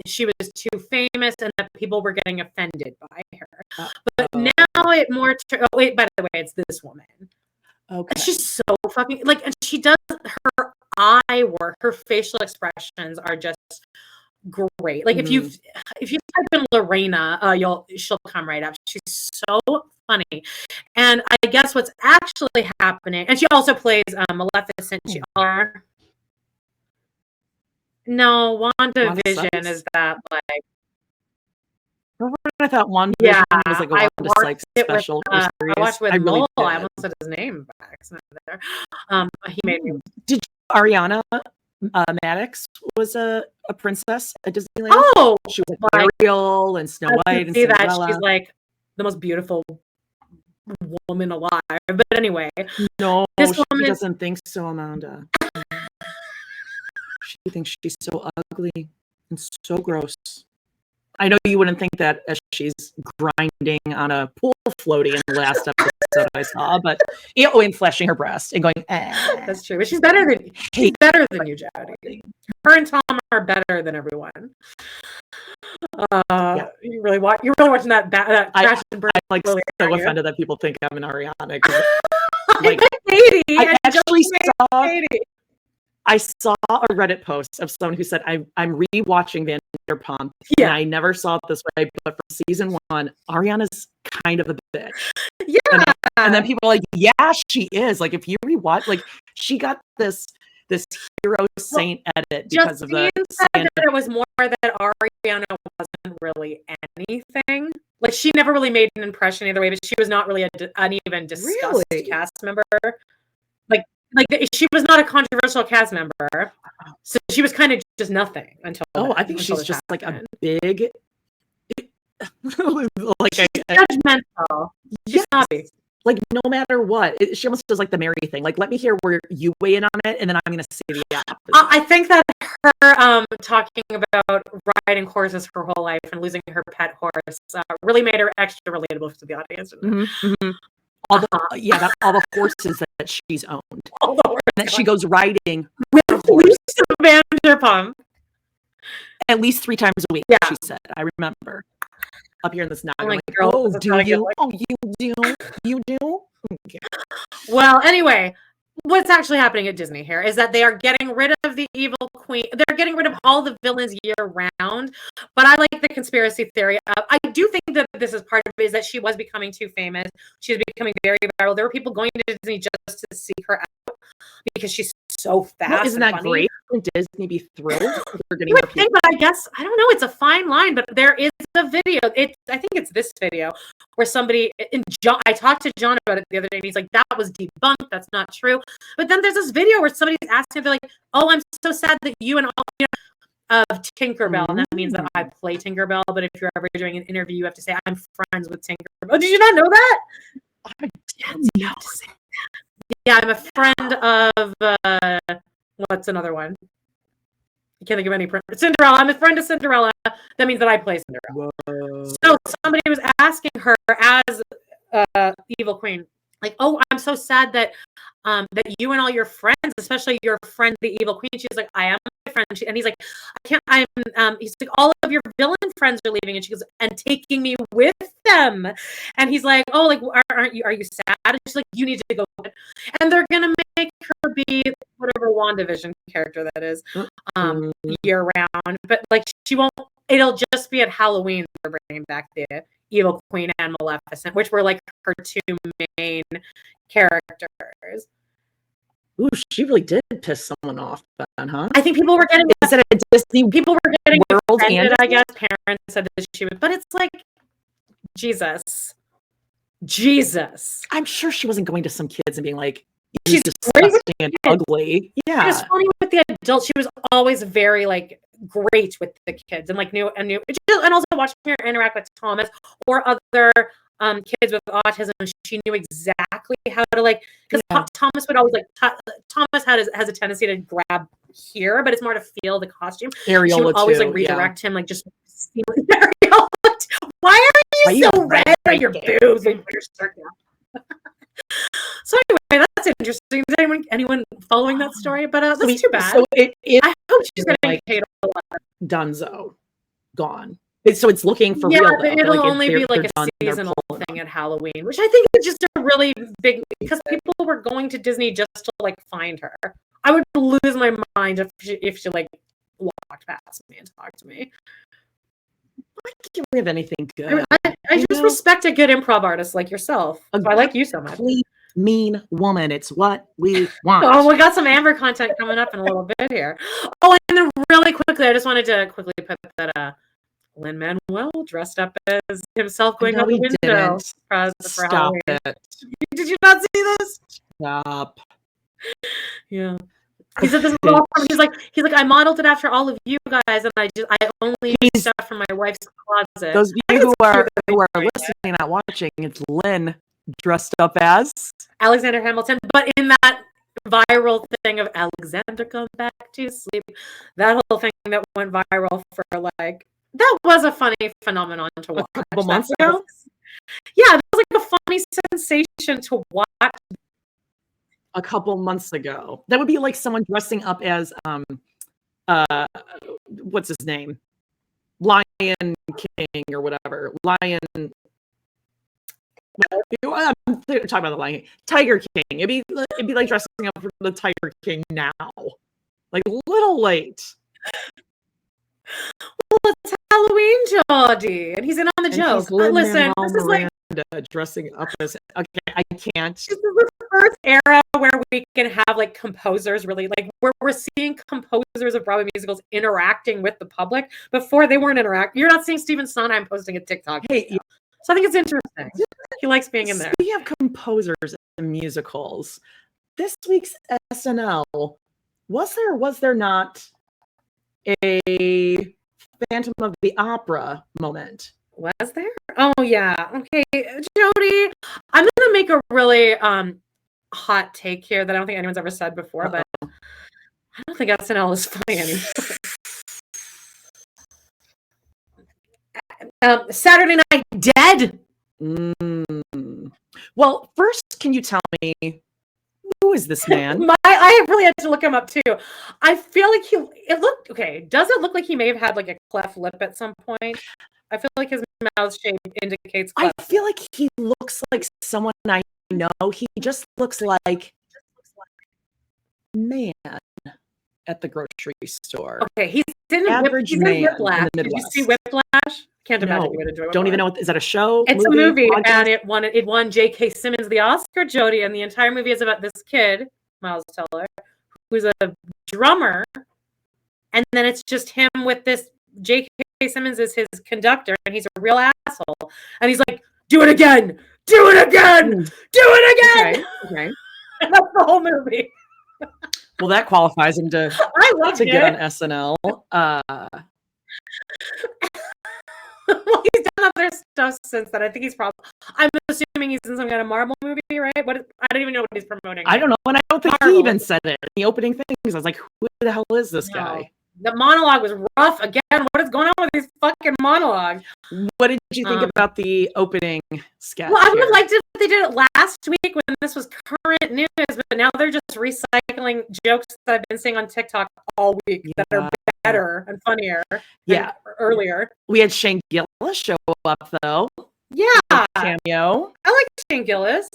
she was too famous and that people were getting offended by her. But now it more. Wait, by the way, it's this woman. Okay. And she's so fucking like, and she does her eye work. Her facial expressions are just great. Like, if you type in Lorena, she'll come right up. She's so funny. And I guess what's actually happening, and she also plays Maleficent. No, WandaVision is that like. I thought WandaVision was like a Wanda Sykes special. I watched with Noel. I almost said his name by accident there. He made me. Did Ariana Maddox was a princess at Disneyland? Oh, she was like Ariel and Snow White and Cinderella. She's like the most beautiful woman alive. But anyway, no, she doesn't think so, Amanda. She thinks she's so ugly and so gross. I know you wouldn't think that as she's grinding on a pool floaty in the last episode I saw, but and flashing her breast and going, That's true. But she's better than you, Jody. Her and Tom are better than everyone. You're really watching that Crash and Burn. I'm like so offended that people think I'm an Ariana. Like, Katie, I actually saw. I saw a Reddit post of someone who said, I'm rewatching Vanderpump. Yeah. And I never saw it this way, but from season 1, Ariana's kind of a bitch. Yeah. And then people are like, yeah, she is. Like, if you rewatch, like, she got this hero saint edit because of the said that it was more that Ariana wasn't really anything. Like, she never really made an impression either way, but she was not really an even discussed cast member. Like she was not a controversial cast member, so she was kind of just nothing until. I think she's just like a big, like she's judgmental. She's snobby. Like, no matter what, she almost does like the Mary thing. Like, let me hear where you weigh in on it, and then I'm going to say the opposite. I think that her talking about riding horses her whole life and losing her pet horse really made her extra relatable to the audience. All the horses that she's owned. All the horses that she goes riding with Vanderpump. At least 3 times a week, she said. I remember. Up here in this noggin. Do you? Oh, you do? You do? Okay. Well, anyway, what's actually happening at Disney here is that they are getting rid of the evil queen. They're getting rid of all the villains year round. But I like the conspiracy theory. I do think that this is part of it, is that she was becoming too famous. She was becoming very viral. There were people going to Disney just to seek her out because she's so fast. Well, isn't that great? Wouldn't Disney be thrilled? You would think, but I guess, I don't know. It's a fine line, but there is a video. I think it's this video where somebody, I talked to John about it the other day, and he's like, that was debunked. That's not true. But then there's this video where somebody's asking, they're like, oh, I'm so sad that you and all, of Tinkerbell, and that means that I play Tinkerbell. But if you're ever doing an interview, you have to say I'm friends with Tinkerbell. Did you not know that? I didn't know. Yeah, I'm a friend of what's another one? I can't think of any. Cinderella. I'm a friend of Cinderella. That means that I play Cinderella. Whoa. So somebody was asking her as Evil Queen, like, "Oh, I'm so sad that that you and all your friends, especially your friend, the Evil Queen." She's like, "I am my friend," and he's like, "I can't." He's like, "All of your villain friends are leaving," and she goes, "And taking me with them." And he's like, "Oh, like, are you sad?" And she's like, "You need to go." And they're gonna make her be whatever WandaVision character that is, year round. But like, she won't. It'll just be at Halloween they're bringing back the Evil Queen and Maleficent, which were like her two main characters. Ooh, she really did piss someone off then, huh? I think people were getting is it a Disney people were getting World offended, I guess. Parents said that she would, but it's like Jesus. I'm sure she wasn't going to some kids and being like, she's disgusting and ugly. Yeah. She was funny with the adults. She was always very like great with the kids and like knew and also watching her interact with Thomas or other kids with autism. She knew exactly how to like, because Thomas would always like Thomas has a tendency to grab here, but it's more to feel the costume. Ariel she would always like redirect him, like just Ariel. Why are you so red on your boobs? So anyway, that's interesting. Is anyone following that story? But that's too bad. So I hope she's getting like, paid a lot. Dunzo, gone. So it's looking for real. Though. It'll only be like a seasonal thing at Halloween, which I think is just a really big, because people were going to Disney just to like find her. I would lose my mind if she like walked past me and talked to me. Why can't we have anything good? I just respect a good improv artist like yourself. So I like you so much. Mean woman. It's what we want. Oh, we got some Amber content coming up in a little bit here. Oh, and then really quickly, I just wanted to quickly put that Lin-Manuel dressed up as himself going out the window for Halloween. It. Did you not see this? Stop. Yeah. He said this he's like I modeled it after all of you guys, and I only use stuff from my wife's closet. Those of you who are listening, not watching, it's Lynn dressed up as Alexander Hamilton, but in that viral thing of Alexander come back to sleep, that whole thing that went viral for like, that was a funny phenomenon to watch. A couple months ago? Yeah, it was like a funny sensation to watch. A couple months ago. That would be like someone dressing up as what's his name? Lion King or whatever. I'm talking about the Lion King. Tiger King. It'd be like dressing up for the Tiger King now. Like a little late. Well, it's Halloween, Geordie, and he's in on the joke. Listen, this is like dressing up as I can't. This is the first era where we can have like composers really like where we're seeing composers of Broadway musicals interacting with the public. Before they weren't interacting. You're not seeing Stephen Sondheim posting a TikTok. Hey, so I think it's interesting. He likes being in there. Speaking of composers and musicals, this week's SNL, was there not a Phantom of the Opera moment? Was there? Oh yeah. Okay, Jody, I'm gonna make a really hot take here that I don't think anyone's ever said before, but I don't think SNL is funny anymore. Saturday Night Dead. Well, first, can you tell me who is this man? I really had to look him up too. I feel like it looked okay. Does it look like he may have had like a cleft lip at some point? I feel like his mouth shape indicates cleft. I feel like he looks like someone I know. He just looks like man at the grocery store. Okay, he's in Whiplash. Did you see Whiplash? Can't imagine you would enjoy it. Don't even know is that a show? It's a movie, and it won J.K. Simmons the Oscar, Jody, and the entire movie is about this kid, Miles Teller, who's a drummer, and then it's just him with this J.K. Simmons is his conductor, and he's a real asshole, and he's like, "Do it again, do it again, do it again." Okay. That's the whole movie. Well, that qualifies him to get on SNL. Well, he's done other stuff since then. I think I'm assuming he's in some kind of Marvel movie, right? I don't even know what he's promoting. I don't know, and I don't think he even said it in the opening things. I was like, who the hell is this guy? The monologue was rough. Again, what is going on with these fucking monologues? What did you think about the opening sketch? Well, I would have liked it if they did it last week when this was current news, but now they're just recycling jokes that I've been seeing on TikTok all week that are better and funnier than earlier. We had Shane Gillis show up, though. Yeah. Cameo. I like Shane Gillis.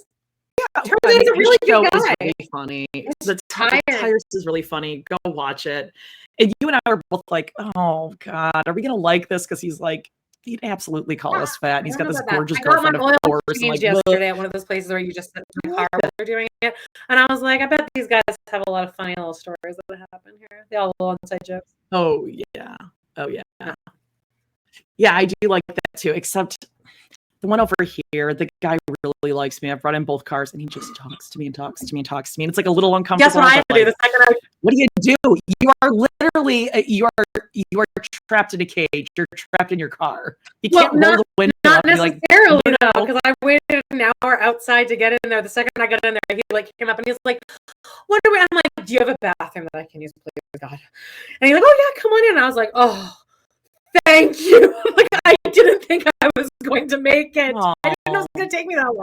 Yeah, turns out he's a really good guy. Is really funny. The Tires is really funny. Go watch it. And you and I were both like, oh God, are we gonna like this? Because he's like, he'd absolutely call us fat. And he's got this gorgeous girlfriend, of course. Like, yesterday at one of those places where you just sit in the car while they're doing it. And I was like, I bet these guys have a lot of funny little stories that happen here. They all little inside jokes. Oh yeah. Oh yeah. Yeah, I do like that too, except the one over here, the guy really likes me. I've brought in both cars and he just talks to me and talks to me and talks to me. And it's like a little uncomfortable. Guess what I have to do the second what do you do? You are literally, you are trapped in a cage. You're trapped in your car. You can't roll the window not up and be necessarily, like, no, because I waited an hour outside to get in there. The second I got in there, he like came up and he's like, what do we, I'm like, do you have a bathroom that I can use, please, God? And he's like, oh yeah, come on in. And I was like, oh, thank you. Like, I didn't think I was going to make it. Aww. I didn't know it was going to take me that long.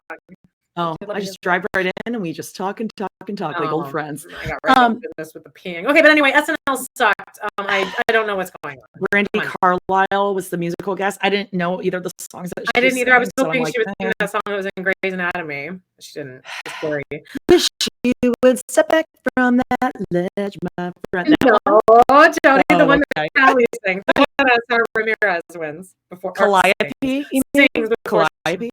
Oh, I just drive right in and we just talk and talk and talk like old friends. I got right into business with the peeing. Okay, but anyway, SNL sucked. I don't know what's going on. Brandy Carlisle was the musical guest. I didn't know either of the songs that she I didn't either. I was hoping so she would sing that song that was in Grey's Anatomy. She didn't. It's blurry. Wish you would step back from that ledge, my friend. No, Jody, the one that Callie sings. The one that Sarah Ramirez wins before. Calliope? Sings before. Calliope?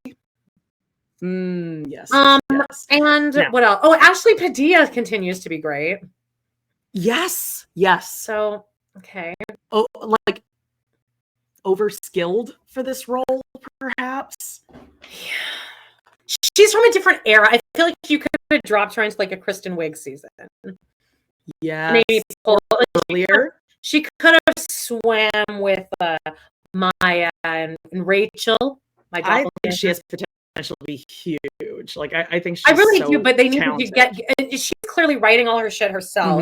Yes. Yes. And what else? Oh, Ashley Padilla continues to be great. Yes. So, okay. Oh, like overskilled for this role, perhaps. Yeah. She's from a different era. I feel like you could have dropped her into like a Kristen Wiig season. Yeah. Maybe earlier. She could have swam with Maya and Rachel. I think she has potential to be huge. Like I think she's I really so do, but they need talented. to get. She's clearly writing all her shit herself,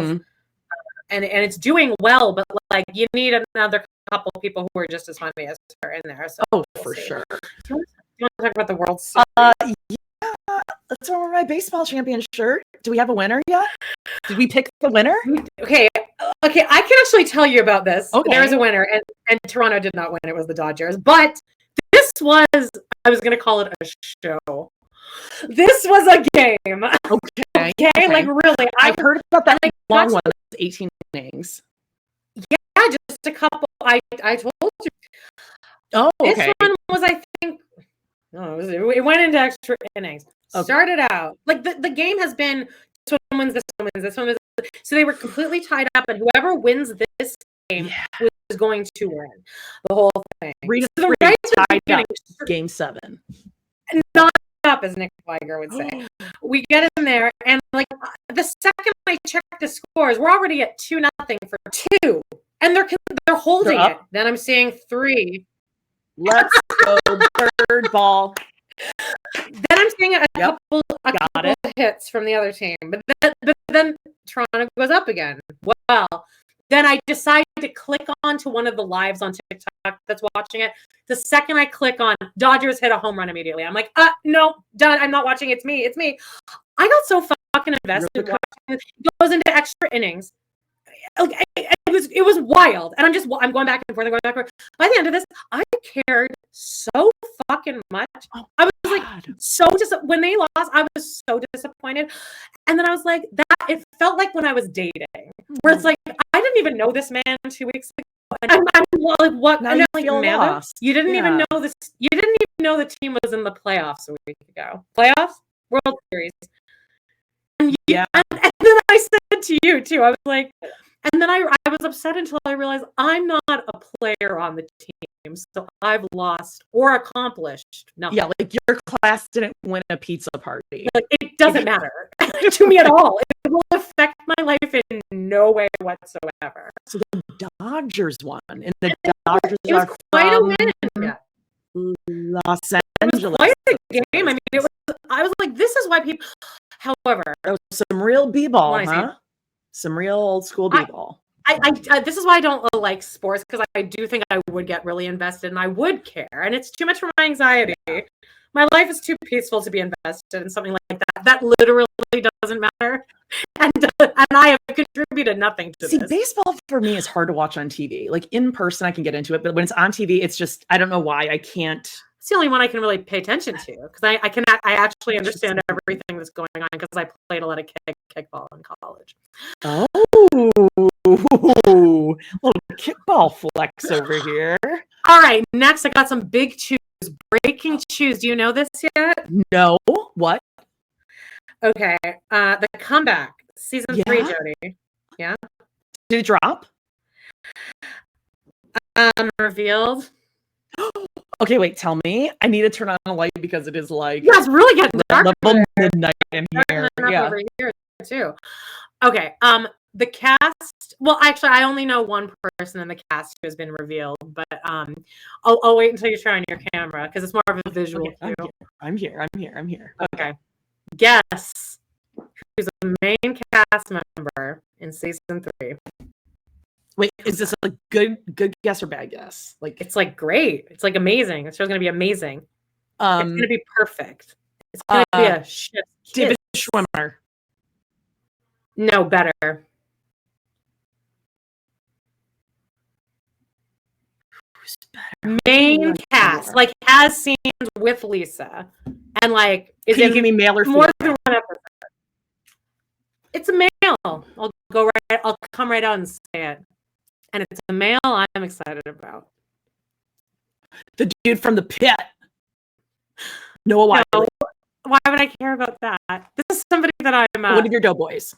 and it's doing well. But like, you need another couple of people who are just as funny as her in there. So for sure. Do you want to talk about the World Series? Yeah. Let's wear my baseball champion shirt. Do we have a winner yet? Did we pick the winner? Okay. I can actually tell you about this. Okay. There's a winner, and Toronto did not win. It was the Dodgers, but. This was, I was going to call it a show. This was a game. Okay. Like, really. I've heard about that long one. 18 innings. Yeah, just a couple. I told you. Oh, okay. This one was, I think, it went into extra innings. Okay. Started out. Like, the game has been, this one wins, this one wins, this one wins. So they were completely tied up, and whoever wins this game was going to win the whole thing. So right tied up, game 7. Not up, as Nick Weiger would say. We get in there, and like the second I check the scores, we're already at 2-0 for 2, and they're holding it. Then I'm seeing 3. Let's go, third ball. Then I'm seeing a couple hits from the other team, but then Toronto goes up again. Well. Then I decide to click on to one of the lives on TikTok that's watching it. The second I click on, Dodgers hit a home run immediately. I'm like, no, done. I'm not watching. It's me. I got so fucking invested in watching it. It goes into extra innings. Like, it was wild. And I'm going back and forth. By the end of this, I cared so fucking much. I was like, when they lost, I was so disappointed. And then I was like, it felt like when I was dating, where it's like, I didn't even know this man 2 weeks ago. And I'm like, what? Now and you like, feel lost. You didn't even know this. You didn't even know the team was in the playoffs a week ago. Playoffs? World Series. And then I said to you too, I was like, and then I was upset until I realized I'm not a player on the team, so I've lost or accomplished nothing. Yeah, like your class didn't win a pizza party. Like, it doesn't matter to me at all. It will affect my my life in no way whatsoever. So the Dodgers won, and the Dodgers it was are quite a from win. Los Angeles. It was quite a game. I mean, I was like, this is why people. However, that was some real b-ball, When I huh? Some real old school b-ball. I this is why I don't like sports, because I do think I would get really invested and I would care, and it's too much for my anxiety. My life is too peaceful to be invested in something like that. That literally doesn't matter, and I have contributed nothing to this. Baseball for me is hard to watch on TV. Like in person, I can get into it, but when it's on TV, it's just I don't know why I can't. It's the only one I can really pay attention to, because I actually understand everything that's going on, because I played a lot of kickball in college. Oh, little kickball flex over here. All right, next I got some big chews, breaking chews. Do you know this yet? No, what? Okay, the comeback, season 3, Jody. Yeah. Did it drop? Revealed. Okay, wait, tell me. I need to turn on a light because it is like it's really getting dark. Level midnight in here. Yeah. Over here too. Okay. The cast. Well, actually, I only know one person in the cast who has been revealed, but I'll wait until you turn on your camera because it's more of a visual. Okay, I'm here. Okay. Guess who's the main cast member in season 3? Wait, is this a good guess or bad guess? Like it's like great. It's like amazing. The show's gonna be amazing. It's gonna be perfect. It's gonna be a shit. David Schwimmer. No, better. Who's better? Main cast, like has scenes with Lisa, and like is it give me male or female? More than one episode. It's a male. I'll come right out and say it. And it's a male I'm excited about. The dude from The Pit. Noah Wiley. No, why would I care about that? This is somebody that I'm... one of your doughboys.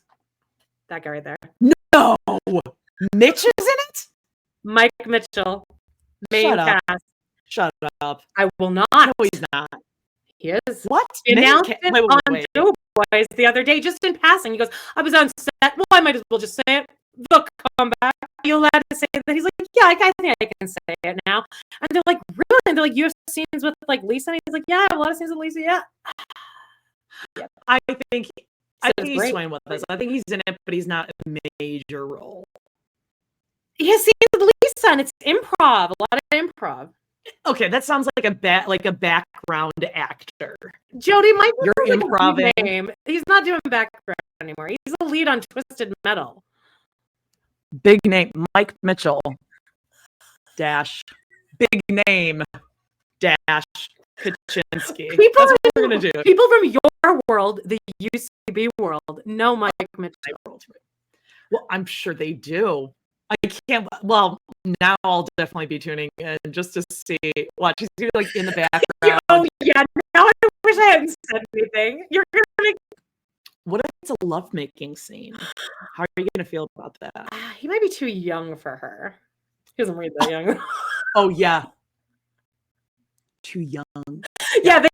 That guy right there. No! Mitch is in it? Mike Mitchell. Main cast. Shut up. I will not. No, he's not. He is. What? He announced it on Doughboys the other day, just in passing. He goes, I was on set. Well, I might as well just say it. The comeback. Are you allowed to say that? He's like, yeah, I think I can say it now. And they're like, really? And they're like, you have scenes with like Lisa? And he's like, yeah, I have a lot of scenes with Lisa. Yeah. Yep. I think he's toying with us. I think he's in it, but he's not a major role. He has scenes with Lisa, and it's improv. A lot of improv. Okay, that sounds like a background actor. Jody, Mike, you're improving. Name. He's not doing background anymore. He's a lead on Twisted Metal. Big name, Mike Mitchell. Dash. Big name. Dash. Kaczynski. That's what we're gonna do. People from your world, the UCB world, know Mike Mitchell. Well, I'm sure they do. I can't. Well, now I'll definitely be tuning in just to see. Watch, he's like in the background. Oh yeah. Now I wish I hadn't said anything. You're gonna make. What if it's a lovemaking scene? How are you gonna feel about that? He might be too young for her. He doesn't read that young. Oh yeah. Too young. Yeah,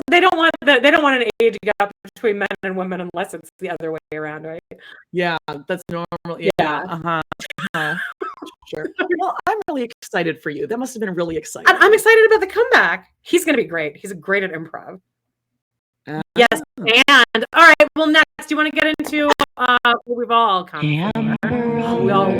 they don't want an age gap between men and women unless it's the other way around, right? Yeah, that's normal. Yeah. Sure. Well, I'm really excited for you. That must have been really exciting. I'm excited about the comeback. He's going to be great. He's great at improv. Yes, and all right. Well, next, do you want to get into what we've all come for? We all.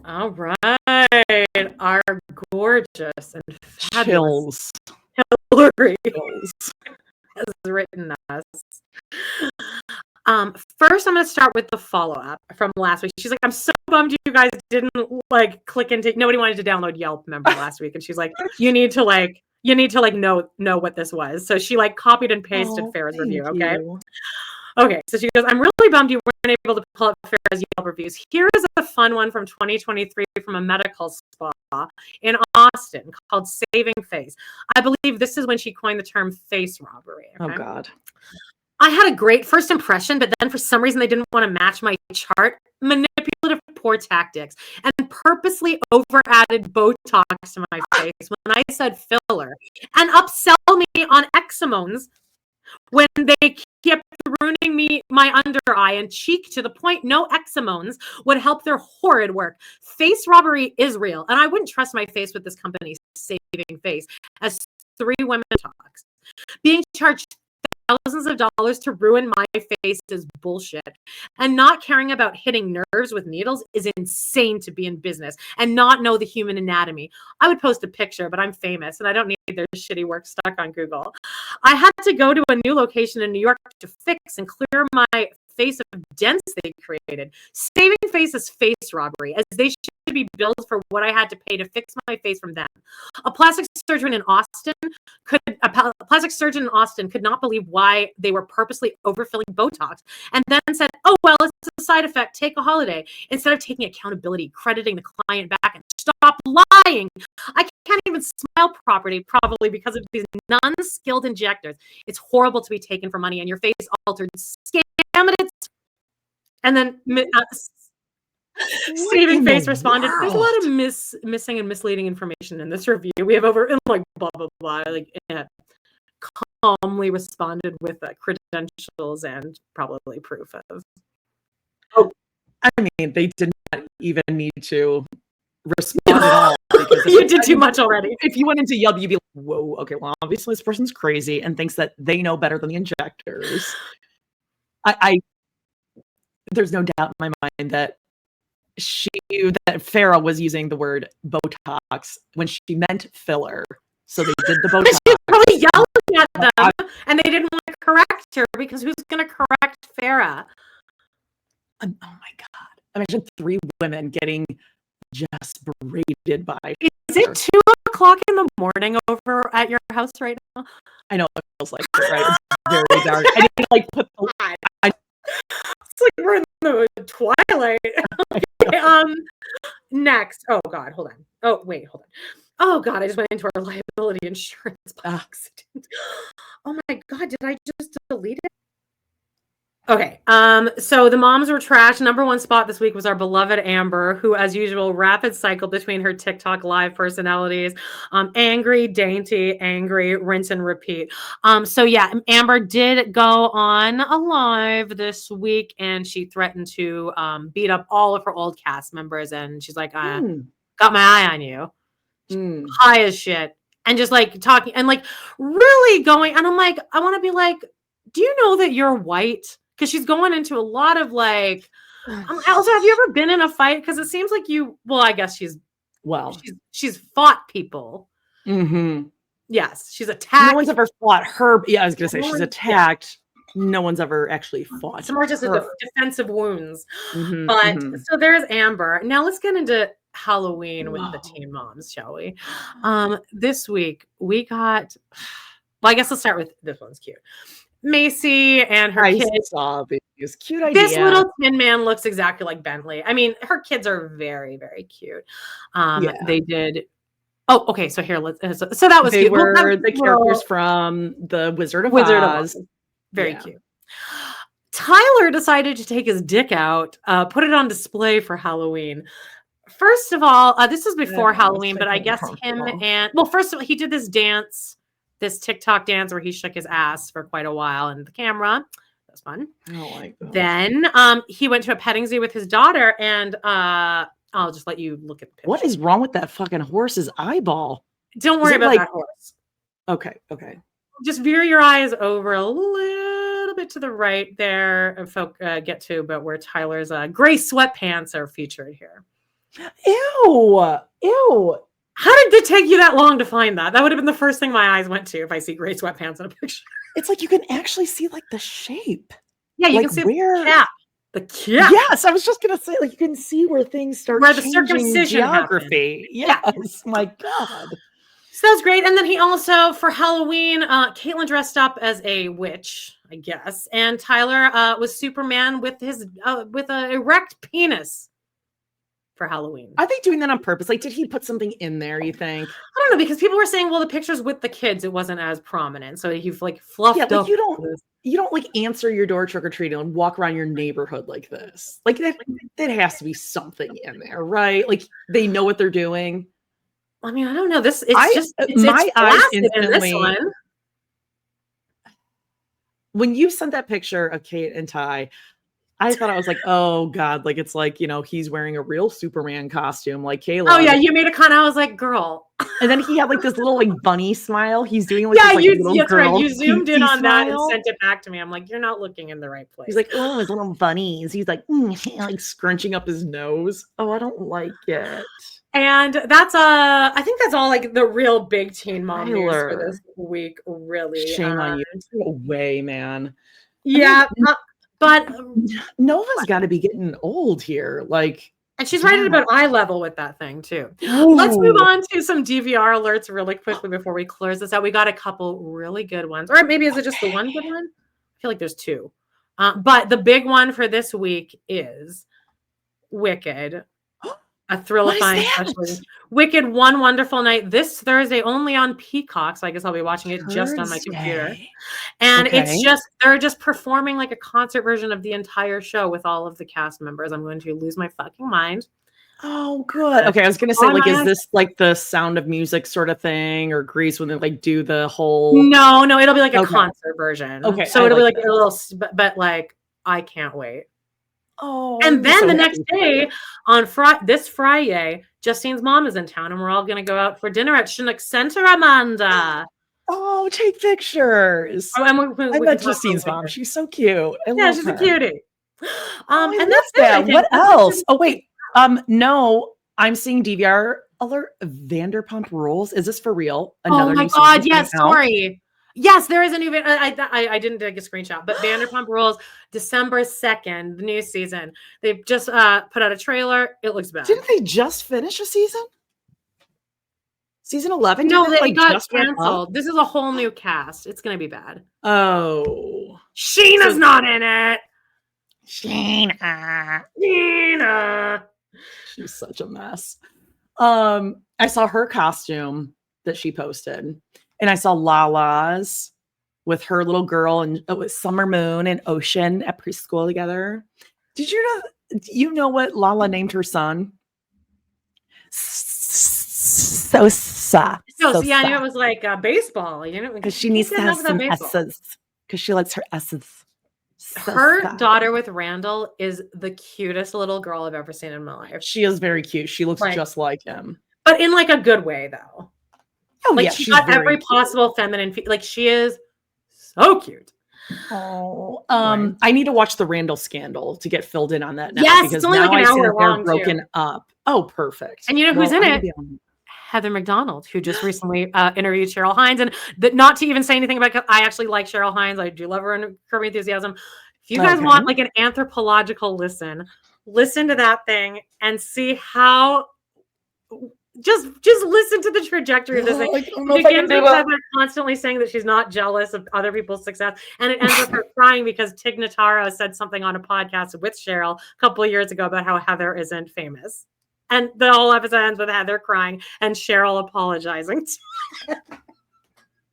All right, our gorgeous and fabulous Hillary has written us. First, I'm going to start with the follow-up from last week. She's like, I'm so bummed you guys didn't like click into. Nobody wanted to download Yelp, remember last week, and she's like, you need to know what this was. So she like copied and pasted Farrah's review. Okay. Okay, so she goes, I'm really bummed you weren't able to pull up Farrah's Yelp reviews. Here is a fun one from 2023 from a medical spa in Austin called Saving Face. I believe this is when she coined the term face robbery. Okay? Oh, God. I had a great first impression, but then for some reason they didn't want to match my chart. Manipulative poor tactics and purposely over added Botox to my face when I said filler and upsell me on exomones when they kept ruining me my under eye and cheek to the point no exomones would help their horrid work. Face robbery is real, and I wouldn't trust my face with this company saving face as 3 women talks. Being charged thousands of dollars to ruin my face is bullshit. And not caring about hitting nerves with needles is insane to be in business and not know the human anatomy. I would post a picture, but I'm famous and I don't need their shitty work stuck on Google. I had to go to a new location in New York to fix and clear my face of dents they created. Saving face is face robbery, as they should be billed for what I had to pay to fix my face from them. A plastic surgeon in Austin could not believe why they were purposely overfilling Botox and then said, oh, well, it's a side effect. Take a holiday. Instead of taking accountability, crediting the client back, and stop lying. I can't even smile properly, probably because of these non-skilled injectors. It's horrible to be taken for money and your face altered. Scam it. And then Saving Face responded, there's a lot of missing and misleading information in this review. We have over, and like, blah, blah, blah. Like, calmly responded with credentials and probably proof of. Oh, I mean, they did not even need to respond at all. Because you did too much already. If you went into Yelp, you'd be like, whoa, okay, well, obviously this person's crazy and thinks that they know better than the injectors. There's no doubt in my mind that Farrah was using the word Botox when she meant filler. So they did the Botox. She was probably yelling at them, and they didn't want to correct her because who's going to correct Farrah? Oh my God! Imagine 3 women getting just berated by. Is it 2 o'clock in the morning over at your house right now? I know it feels like it, right? It's very dark. I didn't like put the. It's like we're in the twilight. Okay, next. Oh God, hold on. Oh wait, hold on. Oh God, I just went into our liability insurance by accident. Oh my God, did I just delete it? Okay, so the moms were trash. Number 1 spot this week was our beloved Amber, who, as usual, rapid cycled between her TikTok live personalities. Angry, dainty, angry, rinse and repeat. So yeah, Amber did go on a live this week, and she threatened to beat up all of her old cast members. And she's like, got my eye on you. High as shit. And just like talking and like really going. And I'm like, I want to be like, do you know that you're white? Because she's going into a lot of like, also, have you ever been in a fight? Because it seems like I guess she's fought people. Mm-hmm. Yes, she's attacked. No one's ever fought her. Yeah, I was going to say she's attacked. Yeah. No one's ever actually fought. Some are just defensive wounds. But so there's Amber. Now let's get into Halloween with the teen moms, shall we? This week we got, well, I guess let's start with this one's cute. Macy and her kids. It's cute idea. This little tin man looks exactly like Bentley. I mean, her kids are very, very cute. They did. Oh, okay. So here, so that was they cute. were the characters from the Wizard of Oz. Very cute. Tyler decided to take his dick out, put it on display for Halloween. First of all, this was before Halloween, but I guess first of all, he did this TikTok dance where he shook his ass for quite a while in the camera. That was fun. I don't like that. Then he went to a petting zoo with his daughter, and I'll just let you look at the picture. What is wrong with that fucking horse's eyeball? Don't worry about that horse. Okay. Just veer your eyes over a little bit to the right there, and folk get to, but where Tyler's gray sweatpants are featured here. Ew. How did it take you that long to find that? That would have been the first thing my eyes went to if I see gray sweatpants in a picture. It's like you can actually see like the shape. Yeah, you like can see where... the cap. The cap. Yes, I was just gonna say, like you can see where things start where the changing circumcision geography. Happened. Yes, my God. So that was great. And then he also, for Halloween, Caitlin dressed up as a witch, I guess, and Tyler was Superman with his with an erect penis. for Halloween. Are they doing that on purpose? Like, did he put something in there, you think? I don't know, because people were saying, well, the pictures with the kids, it wasn't as prominent. So he like fluffed like up. You don't like answer your door trick-or-treating and walk around your neighborhood like this. Like that has to be something in there, right? Like they know what they're doing. I mean, I don't know. It's my eyes in this one. When you sent that picture of Kate and Ty, I thought I was like, oh God, like it's like, he's wearing a real Superman costume, like Kayla. Oh yeah, you made a comment. I was like, girl. And then he had like this little like bunny smile. He's doing like that's girl, right. You zoomed in on smile. that and sent it back to me. I'm like, you're not looking in the right place. He's like, oh, his little bunnies. He's like, like scrunching up his nose. Oh, I don't like it. And that's I think that's all like the real big teen mom news for this week. Really, shame on you. No way, man. Yeah, but Nova's got to be getting old here. Like, and she's right at about eye level with that thing too. Ooh. Let's move on to some DVR alerts really quickly before we close this out. We got a couple really good ones, or maybe is it just the one good one? I feel like there's two. But the big one for this week is Wicked. A Thrillifying special. Wicked One Wonderful Night this Thursday, only on Peacock. So I guess I'll be watching it just on my computer. And they're just performing like a concert version of the entire show with all of the cast members. I'm going to lose my fucking mind. Oh, good. Okay, I was gonna say, like, is this like the Sound of Music sort of thing, or Grease when they like do the whole? No, it'll be like a concert version. Okay, so it'll be like a little, but like I can't wait. Oh, and then the next day on this Friday, Justine's mom is in town, and we're all going to go out for dinner at Chinook Center, Amanda. Oh, take pictures. I met Justine's mom. She's so cute. She's a cutie. And that's it. What else? Oh, wait. No, I'm seeing DVR alert. Vanderpump Rules. Is this for real? Oh my God! Yes, sorry. Yes, there is a new. I didn't take a screenshot, but Vanderpump Rules, December 2nd, the new season. They've just put out a trailer. It looks bad. Didn't they just finish a season? Season 11? No, they got canceled. This is a whole new cast. It's gonna be bad. Oh, Sheena's not in it. Sheena. She's such a mess. I saw her costume that she posted. And I saw Lala's with her little girl, and it was Summer Moon and Ocean at preschool together. Did you know what Lala named her son? Sosa. Yeah, I knew it was like baseball. Because she needs to have some S's. Because she likes her S's. Her daughter with Randall is the cutest little girl I've ever seen in my life. She is very cute. She looks just like him. But in like a good way, though. Oh, like she got every possible feminine, like she is so cute. Oh, I need to watch the Randall scandal to get filled in on that now. Yes, because it's only like an hour long. Broken up. Oh, perfect. And you know who's in it? Heather McDonald, who just recently interviewed Cheryl Hines, and not to even say anything about. I actually like Cheryl Hines. I do love her and Curb Enthusiasm. If you guys want like an anthropological listen to that thing and see how. Just listen to the trajectory of this thing. It begins with Heather constantly saying that she's not jealous of other people's success, and it ends with her crying because Tig Notaro said something on a podcast with Cheryl a couple of years ago about how Heather isn't famous, and the whole episode ends with Heather crying and Cheryl apologizing.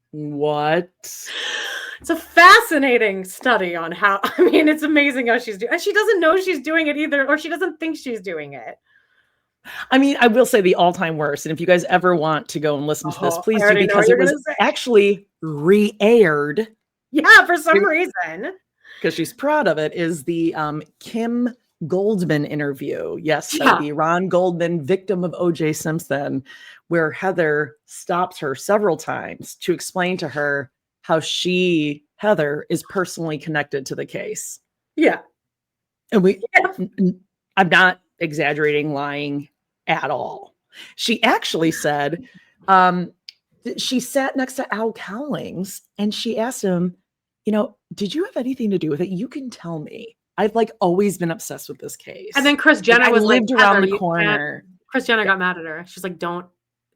What? It's a fascinating study on how. I mean, it's amazing how she's doing. And she doesn't know she's doing it either, or she doesn't think she's doing it. I mean, I will say the all-time worst. And if you guys ever want to go and listen to this, please do, because it was actually re-aired. Yeah, for some reason. Because she's proud of it, is the Kim Goldman interview. Yes, the Ron Goldman, victim of O.J. Simpson, where Heather stops her several times to explain to her how Heather, is personally connected to the case. Yeah. And I'm not exaggerating, lying at all. She actually said she sat next to Al Cowlings and she asked him, did you have anything to do with it? You can tell me. I've like always been obsessed with this case. And then Kris Jenner was lived around the corner. Kris Jenner got mad at her. She's like, don't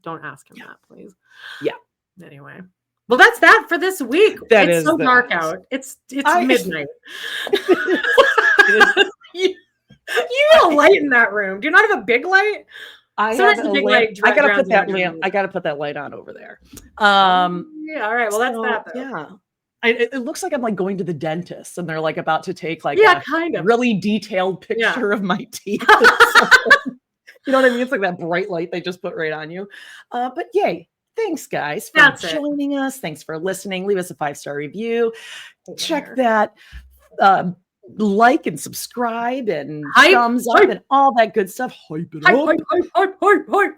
ask him that, please. Yeah. Anyway. Well, that's that for this week. It's so dark out. It's midnight. You got a light in that room. Do you not have a big light? I Sometimes have a the big lamp. light I gotta drowns put that out your lamp. room. I gotta put that light on over there. Yeah, all right. Well, that's that though. Yeah. It looks like I'm like going to the dentist and they're like about to take like Yeah, a kind of. really detailed picture of my teeth. You know what I mean? It's like that bright light they just put right on you. But yay. Thanks, guys, for joining us. Thanks for listening. Leave us a 5-star review. Check that. Like and subscribe and thumbs up and all that good stuff. Hype it up. Hype.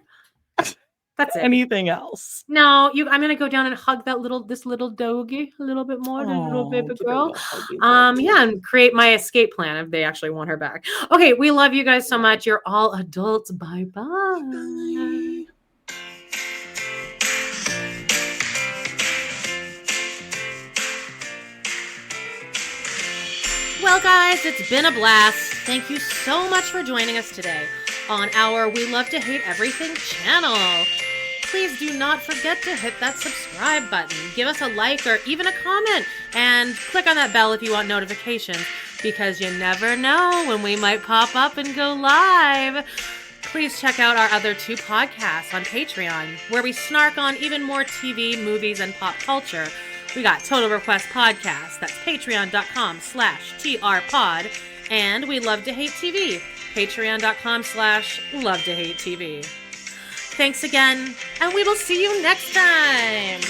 That's it. Anything else? No, I'm gonna go down and hug this little doggy a little bit more, this little baby girl. Yeah, and create my escape plan if they actually want her back. Okay, we love you guys so much. You're all adults. Bye. Well, guys, it's been a blast. Thank you so much for joining us today on our We Love to Hate Everything channel. Please do not forget to hit that subscribe button. Give us a like or even a comment and click on that bell if you want notifications because you never know when we might pop up and go live. Please check out our other 2 podcasts on Patreon where we snark on even more TV, movies, and pop culture. We got Total Request Podcast. That's patreon.com/trpod. And We Love to Hate TV. Patreon.com/Love to Hate TV. Thanks again, and we will see you next time.